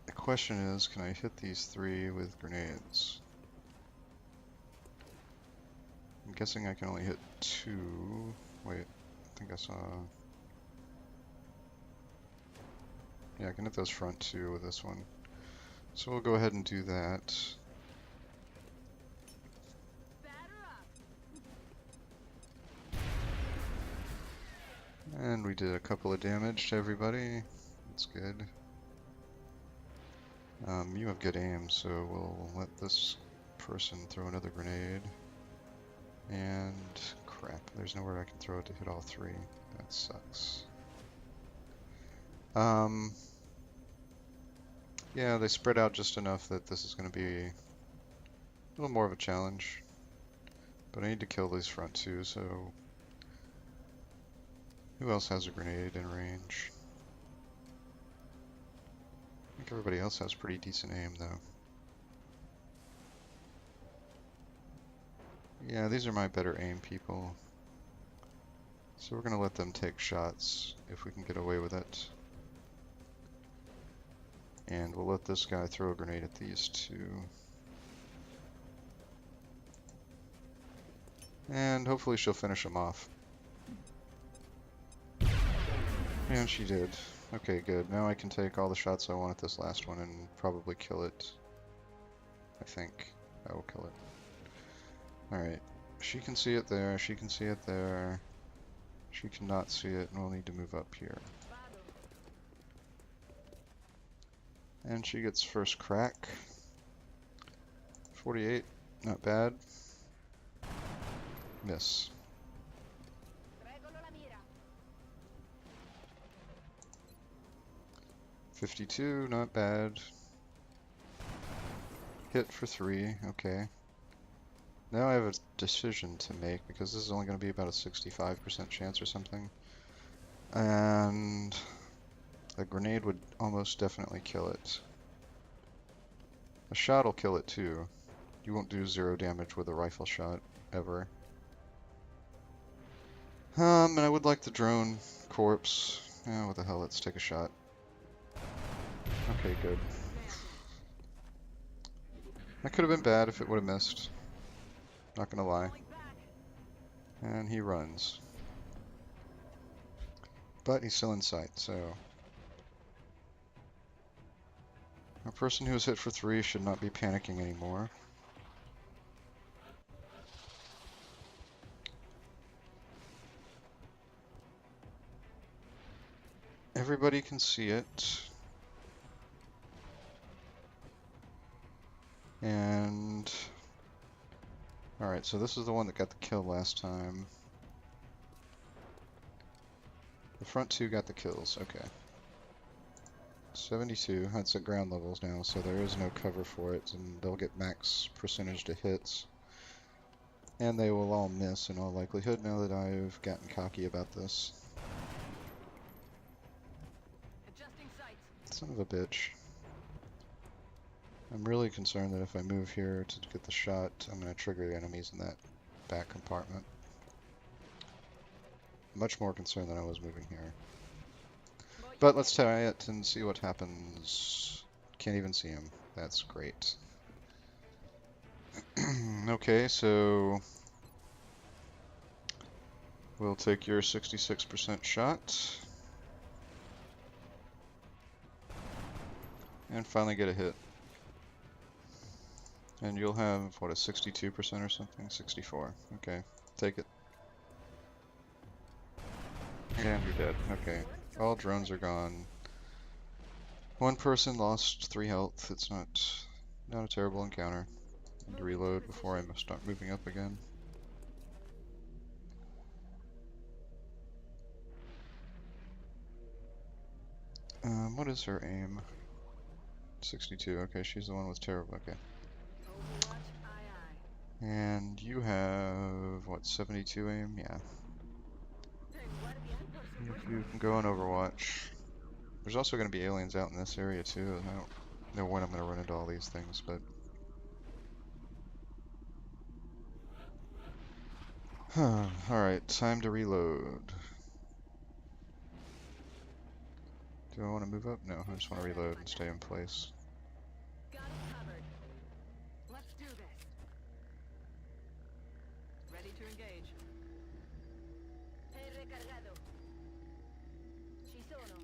The question is, can I hit these 3 with grenades? I'm guessing I can only hit 2. Wait, I think I saw... Yeah, I can hit those front 2 with this one. So we'll go ahead and do that. Batter up. And we did a couple of damage to everybody. That's good. You have good aim, so we'll let this person throw another grenade. And crap, there's nowhere I can throw it to hit all 3. That sucks. Yeah, they spread out just enough that this is going to be a little more of a challenge. But I need to kill these front 2, so Who else has a grenade in range? I think everybody else has pretty decent aim, though. Yeah, these are my better aim people. So we're gonna let them take shots if we can get away with it. And we'll let this guy throw a grenade at these two. And hopefully she'll finish them off. And she did. Okay, good. Now I can take all the shots I want at this last one and probably kill it. I think I will kill it. Alright. She can see it there, she can see it there. She cannot see it, and we'll need to move up here. And she gets first crack. 48, not bad. Miss. 52, not bad. Hit for 3, okay. Now I have a decision to make because this is only going to be about a 65% chance or something. And a grenade would almost definitely kill it. A shot will kill it too. You won't do 0 damage with a rifle shot, ever. And I would like the drone corpse. Yeah, what the hell, let's take a shot. Okay, good. That could have been bad if it would have missed. Not gonna lie. And he runs. But he's still in sight, so... a person who is hit for 3 should not be panicking anymore. Everybody can see it. And... alright, so this is the one that got the kill last time. The front two got the kills, okay. 72, that's at ground levels now, so there is no cover for it, and they'll get max percentage to hits. And they will all miss in all likelihood now that I've gotten cocky about this. Son of a bitch. I'm really concerned that if I move here to get the shot, I'm going to trigger the enemies in that back compartment. Much more concerned than I was moving here. But let's try it and see what happens. Can't even see him. That's great. Okay, so we'll take your 66% shot. And finally get a hit. And you'll have, what, a 62% or something? 64. Okay, take it. And you're dead. Okay. All drones are gone. One person lost 3 health. It's not a terrible encounter. Need to reload before I start moving up again. What is her aim? 62. Okay, she's the one with terrible. Okay. And you have, what, 72 aim? Yeah. You can go on Overwatch. There's also going to be aliens out in this area too. I don't know when I'm going to run into all these things, but... alright, time to reload. Do I want to move up? No, I just want to reload and stay in place. Got it covered. Let's do this. Ready to engage. He recargado. Ci sono.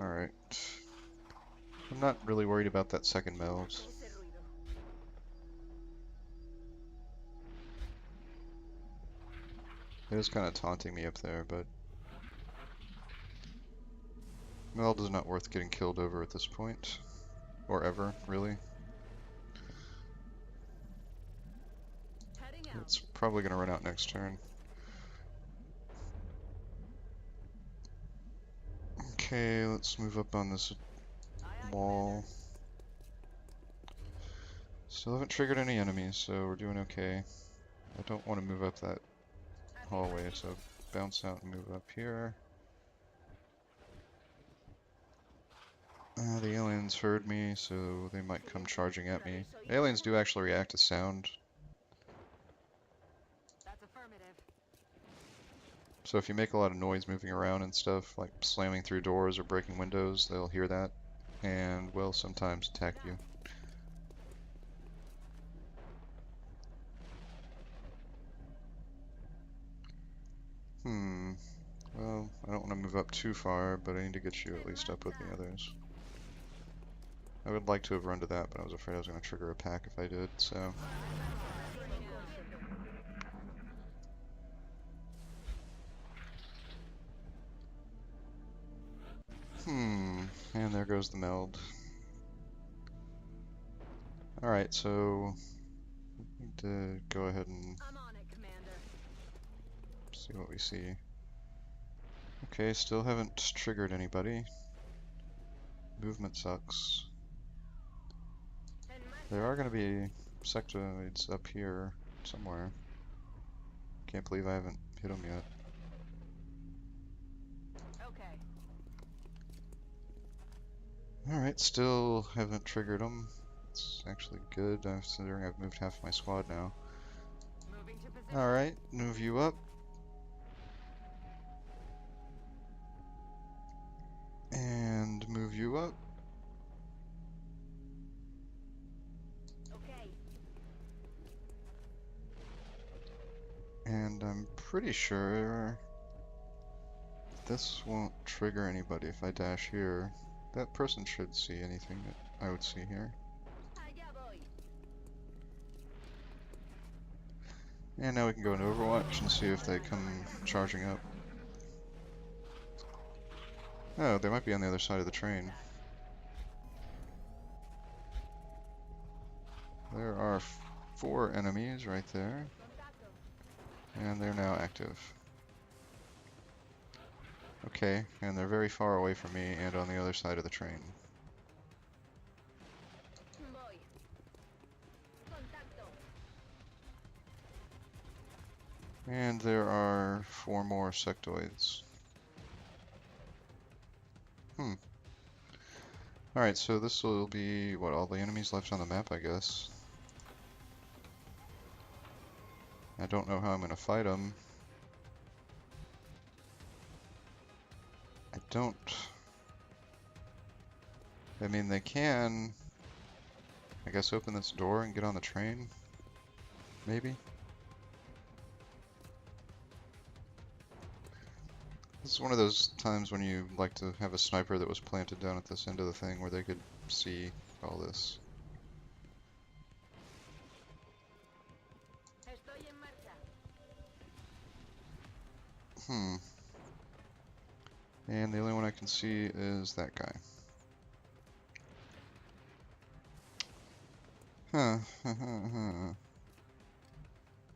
Alright. I'm not really worried about that second meld. Ese ruido. It is kind of taunting me up there, but... meld is not worth getting killed over at this point. Or ever, really. Heading out. It's probably going to run out next turn. Okay, let's move up on this Aye, aye, wall. Still haven't triggered any enemies, so we're doing okay. I don't want to move up that hallway, so bounce out and move up here. The aliens heard me, so they might come charging at me. Aliens do actually react to sound, That's affirmative. so if you make a lot of noise moving around and stuff, like slamming through doors or breaking windows, they'll hear that and will sometimes attack you. Well, I don't want to move up too far, but I need to get you at least up with the others. I would like to have run to that, but I was afraid I was going to trigger a pack if I did, so... and there goes the meld. Alright, so... need to go ahead and I'm on it, Commander. see what we see. Okay, still haven't triggered anybody. Movement sucks. There are going to be sectoids up here somewhere. Can't believe I haven't hit them yet. Okay. Alright, still haven't triggered them. It's actually good, considering I've moved half my squad now. Moving to position. Alright, move you up. And move you up. Okay. And I'm pretty sure this won't trigger anybody if I dash here. That person should see anything that I would see here. Allá voy. And now we can go into Overwatch and see if they come charging up. Oh, they might be on the other side of the train. There are 4 enemies right there. Contacto. And they're now active. Okay, and they're very far away from me and on the other side of the train. Voy. Contacto. And there are 4 more sectoids. Alright, so this will be, what, all the enemies left on the map, I guess. I don't know how I'm going to fight them. I mean, they can, I guess, open this door and get on the train? Maybe? This is one of those times when you like to have a sniper that was planted down at this end of the thing where they could see all this. Estoy en marcha. And the only one I can see is that guy.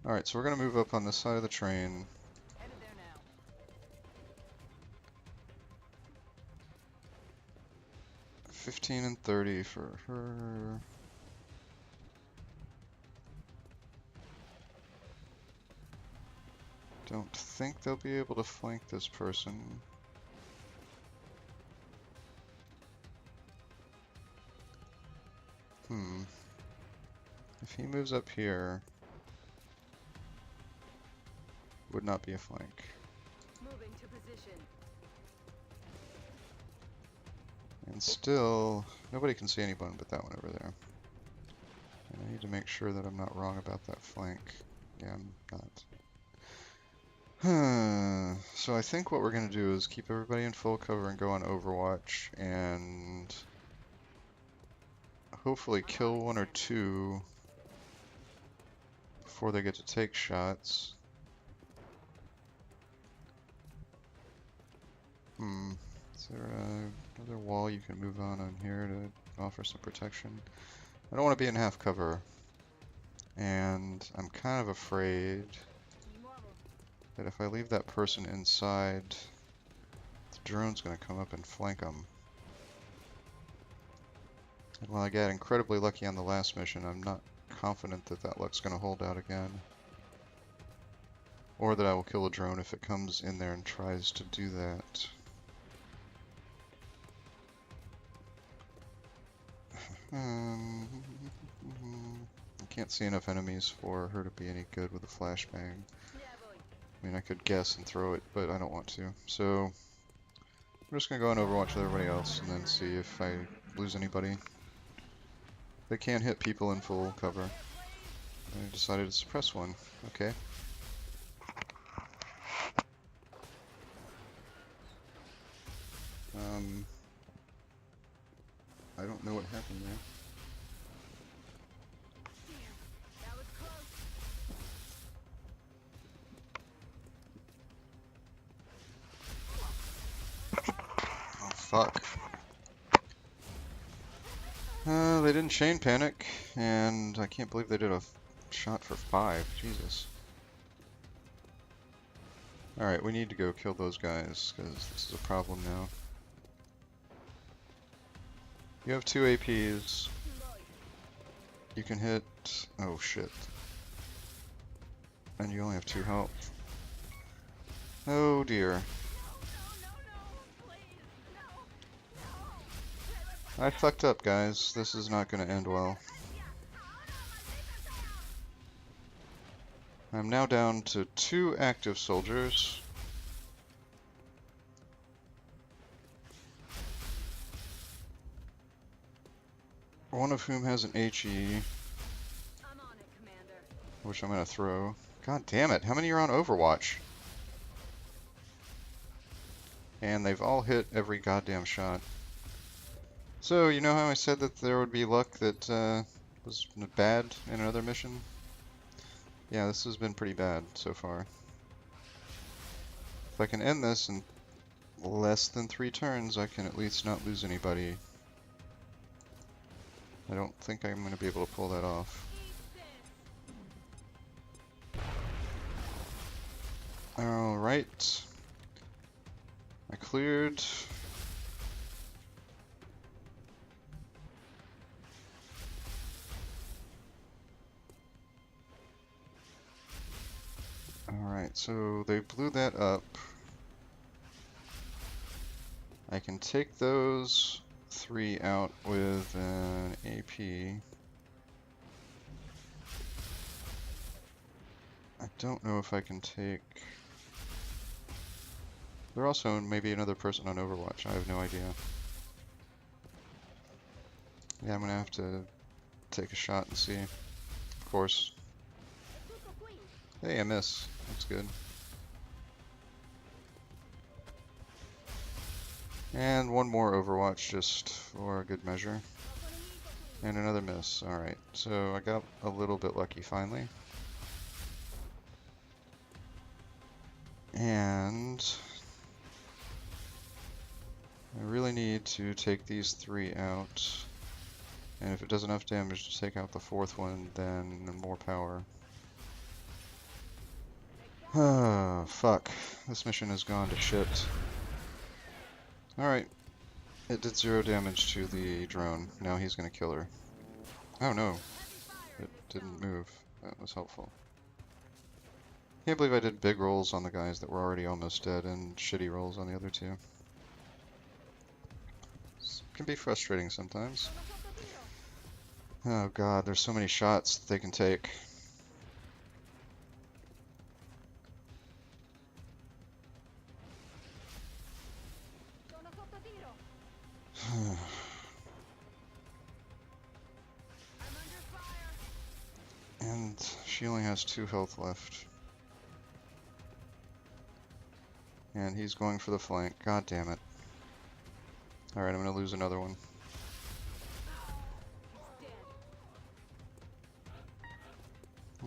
Alright, so we're gonna move up on this side of the train. Headed there now. 15 and 30 for her. Don't think they'll be able to flank this person. If he moves up here, would not be a flank. Moving to position. And still, nobody can see anyone but that one over there. And I need to make sure that I'm not wrong about that flank. Yeah, I'm not. So I think what we're going to do is keep everybody in full cover and go on Overwatch and hopefully kill 1 or 2 before they get to take shots. Is there another wall you can move on here to offer some protection? I don't want to be in half cover, and I'm kind of afraid that if I leave that person inside, the drone's going to come up and flank them. And while I got incredibly lucky on the last mission, I'm not confident that that luck's going to hold out again. Or that I will kill a drone if it comes in there and tries to do that. I can't see enough enemies for her to be any good with a flashbang. I mean, I could guess and throw it, but I don't want to. So, I'm just gonna go on Overwatch with everybody else and then see if I lose anybody. They can't hit people in full cover. I decided to suppress one. Okay. I don't know what happened there. That was close. Oh, fuck. They didn't chain panic, and I can't believe they did a shot for 5. Jesus. Alright, we need to go kill those guys, because this is a problem now. You have 2 APs. You can hit... oh shit. And you only have 2 health. Oh dear. I fucked up, guys. This is not going to end well. I'm now down to 2 active soldiers. One of whom has an HE, I'm on it, Commander. which I'm going to throw. God damn it, how many are on Overwatch? And they've all hit every goddamn shot. So, you know how I said that there would be luck that was bad in another mission? Yeah, this has been pretty bad so far. If I can end this in less than 3 turns, I can at least not lose anybody. I don't think I'm going to be able to pull that off. Alright. I cleared. Alright, so they blew that up. I can take those 3 out with an AP. I don't know if I can take... There also may be another person on Overwatch, I have no idea. Yeah, I'm gonna have to take a shot and see. Of course. Hey, I miss. That's good. And one more Overwatch just for a good measure. And another miss. Alright, so I got a little bit lucky finally. And I really need to take these 3 out. And if it does enough damage to take out the 4th one, then more power. Oh, fuck. This mission has gone to shit. Alright. It did 0 damage to the drone. Now he's gonna kill her. Oh no. It didn't move. That was helpful. Can't believe I did big rolls on the guys that were already almost dead and shitty rolls on the other 2. This can be frustrating sometimes. Oh god, there's so many shots that they can take. And she only has 2 health left. And he's going for the flank. God damn it. Alright, I'm gonna lose another one.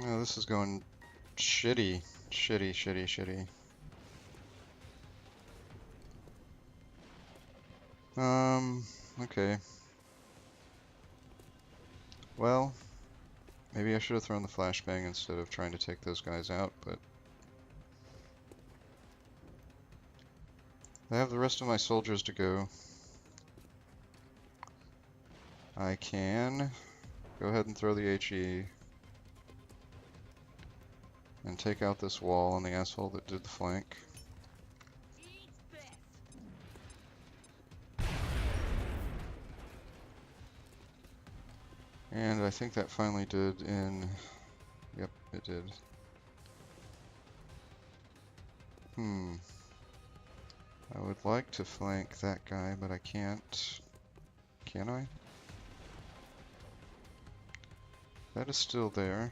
Oh, this is going shitty. Shitty, shitty, shitty. Okay. Well, maybe I should have thrown the flashbang instead of trying to take those guys out, but... I have the rest of my soldiers to go. I can go ahead and throw the HE. and take out this wall on the asshole that did the flank. Eat this. And I think that finally did in... Yep, it did. I would like to flank that guy, but I can't. Can I? That is still there.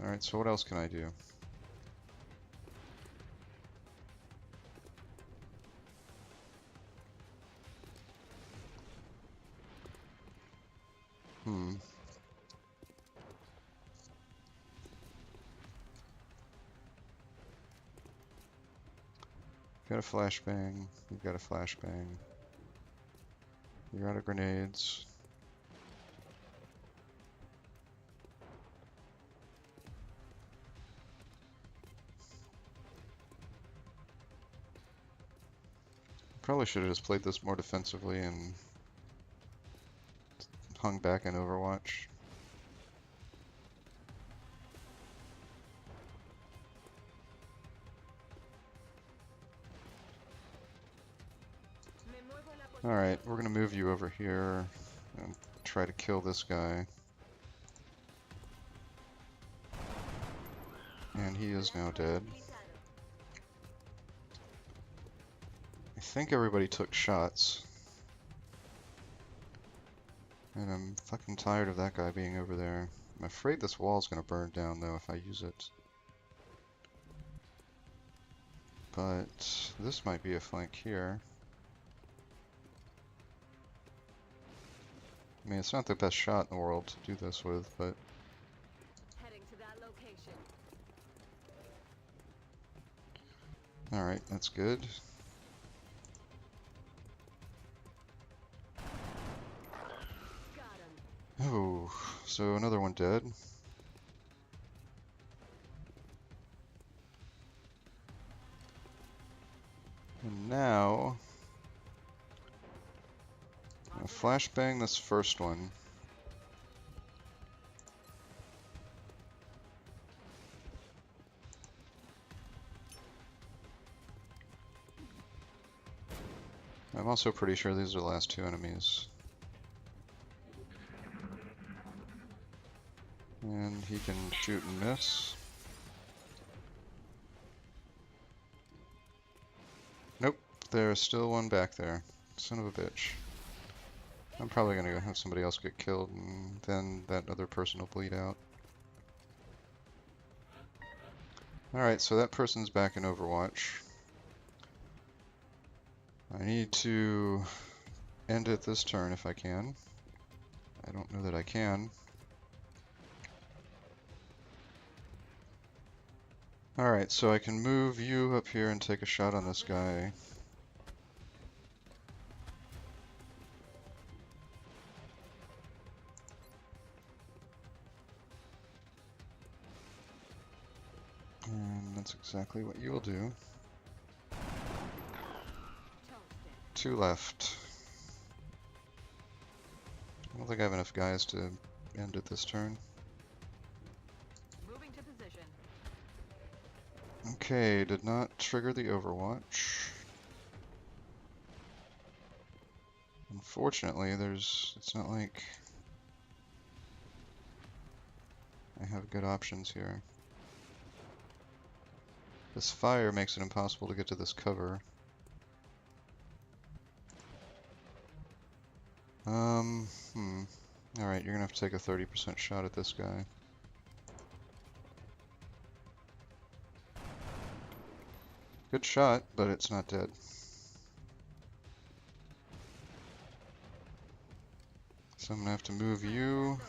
Alright, so what else can I do? Got a flashbang. You've got a flashbang. You're out of grenades. Probably should have just played this more defensively and hung back in Overwatch. Alright, we're gonna move you over here and try to kill this guy. And he is now dead. I think everybody took shots. And I'm fucking tired of that guy being over there. I'm afraid this wall's gonna burn down though if I use it. But this might be a flank here. I mean, it's not the best shot in the world to do this with, but... Heading to that location. Alright, that's good. Got him. Oh, so another one dead. And now... I'm gonna flashbang this first one. I'm also pretty sure these are the last two enemies. And he can shoot and miss. Nope, there's still one back there. Son of a bitch. I'm probably gonna go have somebody else get killed, and then that other person will bleed out. Alright, so that person's back in Overwatch. I need to end it this turn if I can. I don't know that I can. Alright, so I can move you up here and take a shot on this guy. And that's exactly what you will do. Two left. I don't think I have enough guys to end it this turn. Moving to position. Okay, did not trigger the Overwatch. Unfortunately, it's not like I have good options here. This fire makes it impossible to get to this cover. Alright, you're gonna have to take a 30% shot at this guy. Good shot, but it's not dead. So I'm gonna have to move you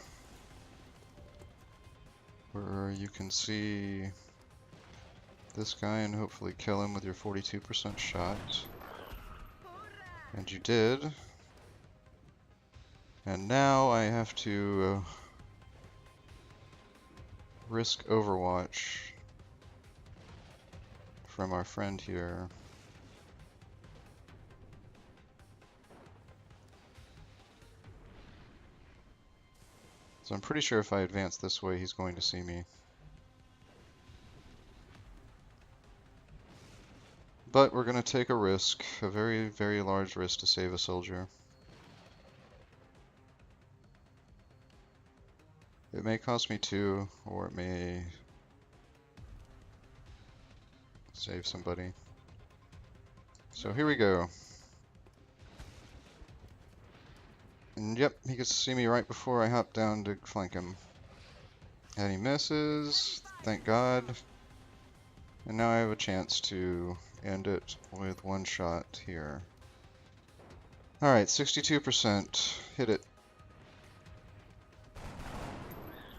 where you can see this guy and hopefully kill him with your 42% shot. And you did. And now I have to risk Overwatch from our friend here. So I'm pretty sure if I advance this way, he's going to see me. But we're going to take a risk, a very, very large risk to save a soldier. It may cost me 2, or it may save somebody. So here we go. And yep, he gets to see me right before I hop down to flank him. And he misses, thank God. And now I have a chance to end it with one shot here. Alright, 62%. Hit it.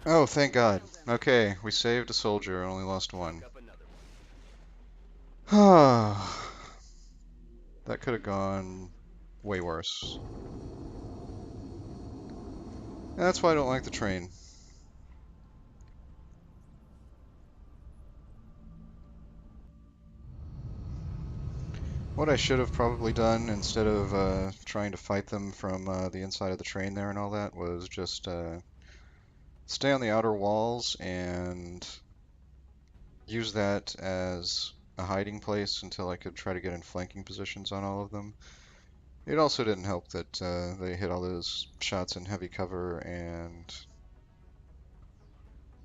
Oh, thank God. Okay, we saved a soldier, only lost one. That could have gone way worse. That's why I don't like the train. What I should have probably done instead of trying to fight them from the inside of the train there and all that was just stay on the outer walls and use that as a hiding place until I could try to get in flanking positions on all of them. It also didn't help that they hit all those shots in heavy cover and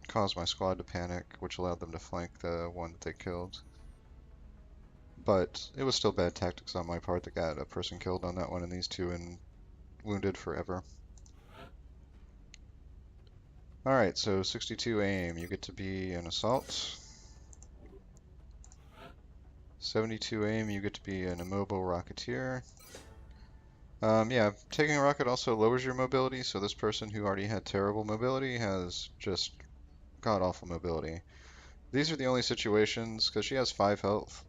caused my squad to panic, which allowed them to flank the one that they killed. But it was still bad tactics on my part that got a person killed on that one and these two and wounded forever. Alright, so 62 aim, you get to be an assault. 72 aim, you get to be an immobile rocketeer. Yeah, taking a rocket also lowers your mobility, so this person who already had terrible mobility has just god-awful mobility. These are the only situations, because she has 5 health,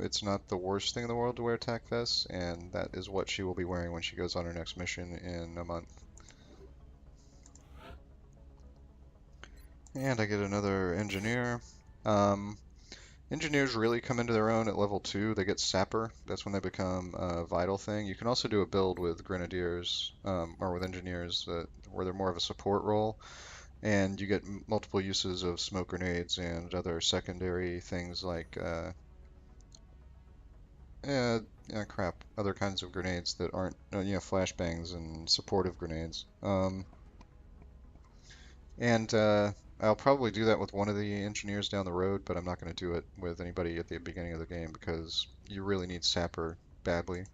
it's not the worst thing in the world to wear tac vests, and that is what she will be wearing when she goes on her next mission in a month. And I get another engineer. Engineers really come into their own at level 2. They get Sapper. That's when they become a vital thing. You can also do a build with Grenadiers, or with Engineers, where they're more of a support role. And you get multiple uses of smoke grenades and other secondary things like, other kinds of grenades that aren't, flashbangs and supportive grenades. And I'll probably do that with one of the engineers down the road, but I'm not going to do it with anybody at the beginning of the game because you really need Sapper badly.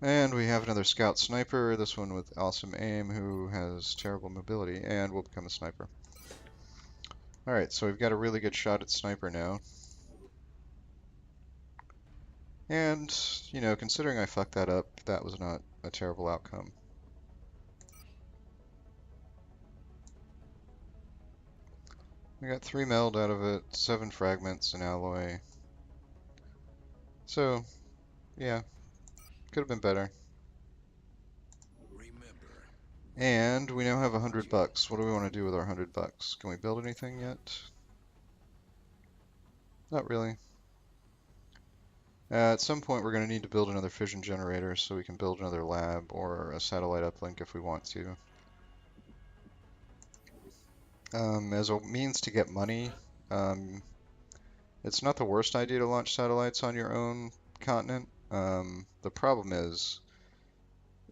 And we have another scout sniper, this one with awesome aim, who has terrible mobility and will become a sniper. Alright, so we've got a really good shot at sniper now. And, considering I fucked that up, that was not a terrible outcome. We got 3 meld out of it, 7 fragments, and alloy. So, yeah, could have been better. And we now have $100. What do we want to do with our $100? Can we build anything yet? Not really. At some point we're going to need to build another fission generator so we can build another lab or a satellite uplink if we want to. As a means to get money, it's not the worst idea to launch satellites on your own continent. The problem is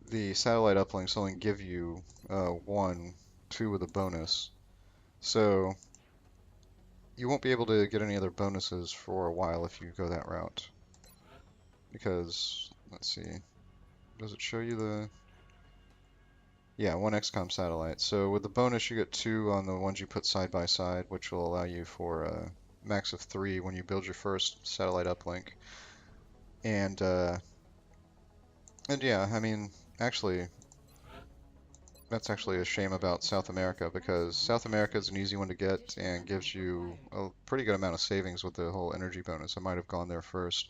the satellite uplinks only give you 2 with a bonus. So you won't be able to get any other bonuses for a while if you go that route. Because, let's see, does it show you the... Yeah, 1 XCOM satellite. So with the bonus you get 2 on the ones you put side by side, which will allow you for a max of 3 when you build your first satellite uplink. And yeah, I mean, actually, that's actually a shame about South America, because South America is an easy one to get and gives you a pretty good amount of savings with the whole energy bonus. I might have gone there first.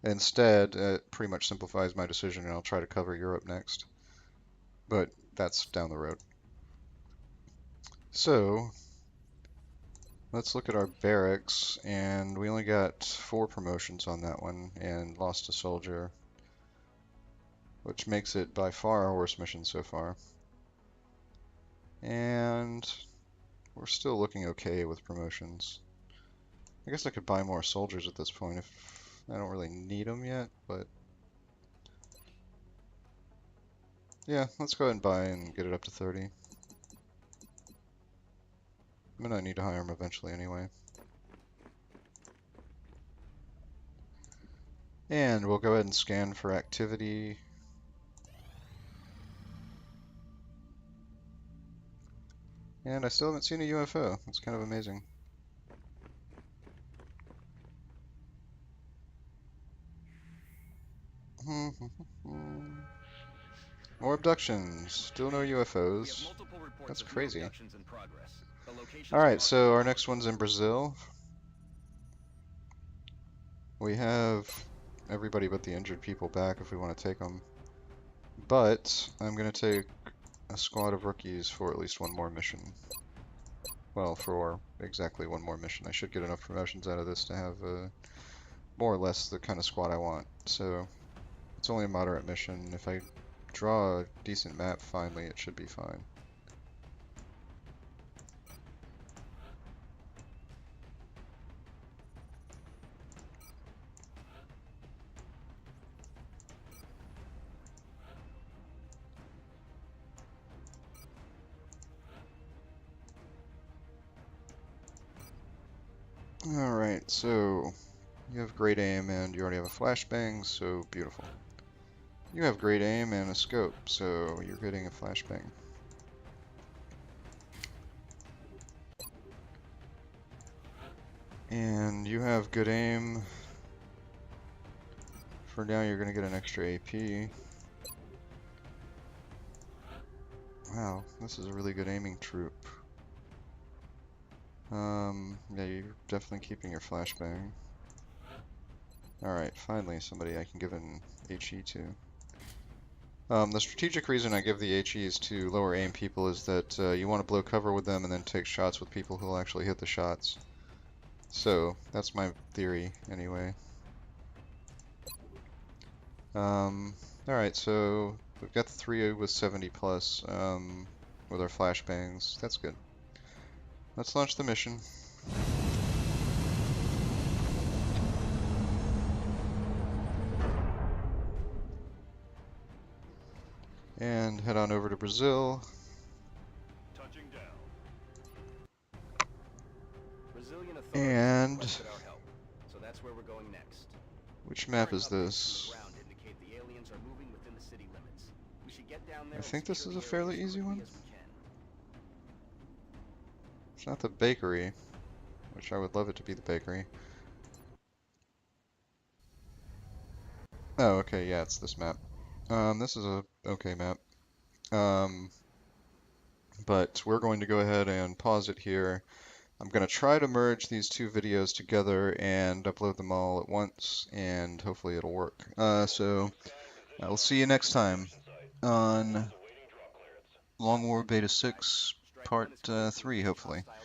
Instead, it pretty much simplifies my decision, and I'll try to cover Europe next. But that's down the road. So, let's look at our barracks, and we only got 4 promotions on that one, and lost a soldier, which makes it by far our worst mission so far. And we're still looking okay with promotions. I guess I could buy more soldiers at this point if... I don't really need them yet, but yeah, let's go ahead and buy and get it up to 30. I'm gonna need to hire them eventually anyway. And we'll go ahead and scan for activity. And I still haven't seen a UFO. That's kind of amazing. More abductions. Still no We have UFOs. multiple reports That's of new crazy. abductions in progress. The locations are Alright, marked in so our yellow. next one's in Brazil. We have everybody but the injured people back if we want to take them. But I'm going to take a squad of rookies for at least one more mission. Well, for exactly one more mission. I should get enough promotions out of this to have more or less the kind of squad I want. So it's only a moderate mission. If I draw a decent map finally, it should be fine. Alright, so you have great aim and you already have a flashbang, so beautiful. You have great aim and a scope, so you're getting a flashbang. And you have good aim. For now, you're gonna get an extra AP. Wow, this is a really good aiming troop. Yeah, you're definitely keeping your flashbang. Alright, finally somebody I can give an HE to. The strategic reason I give the HEs to lower aim people is that you want to blow cover with them and then take shots with people who will actually hit the shots. So, that's my theory, anyway. Alright, so we've got the 3 with 70 plus, with our flashbangs. That's good. Let's launch the mission. And head on over to Brazil. Touching down. Brazilian authorities And requested our help, so that's where we're going next. which map Current is updates from this? the ground indicate the aliens are moving within the city limits. We should get down there I and think this secure is a the fairly area as easy quickly one. as we can. It's not the bakery, which I would love it to be the bakery. Oh, okay, yeah, it's this map. This is a okay map. Um, but we're going to go ahead and pause it here. I'm going to try to merge these two videos together and upload them all at once, and hopefully it'll work. So I'll see you next time on Long War Beta 6, Strike Part one is clear to 3, engage hopefully. hostile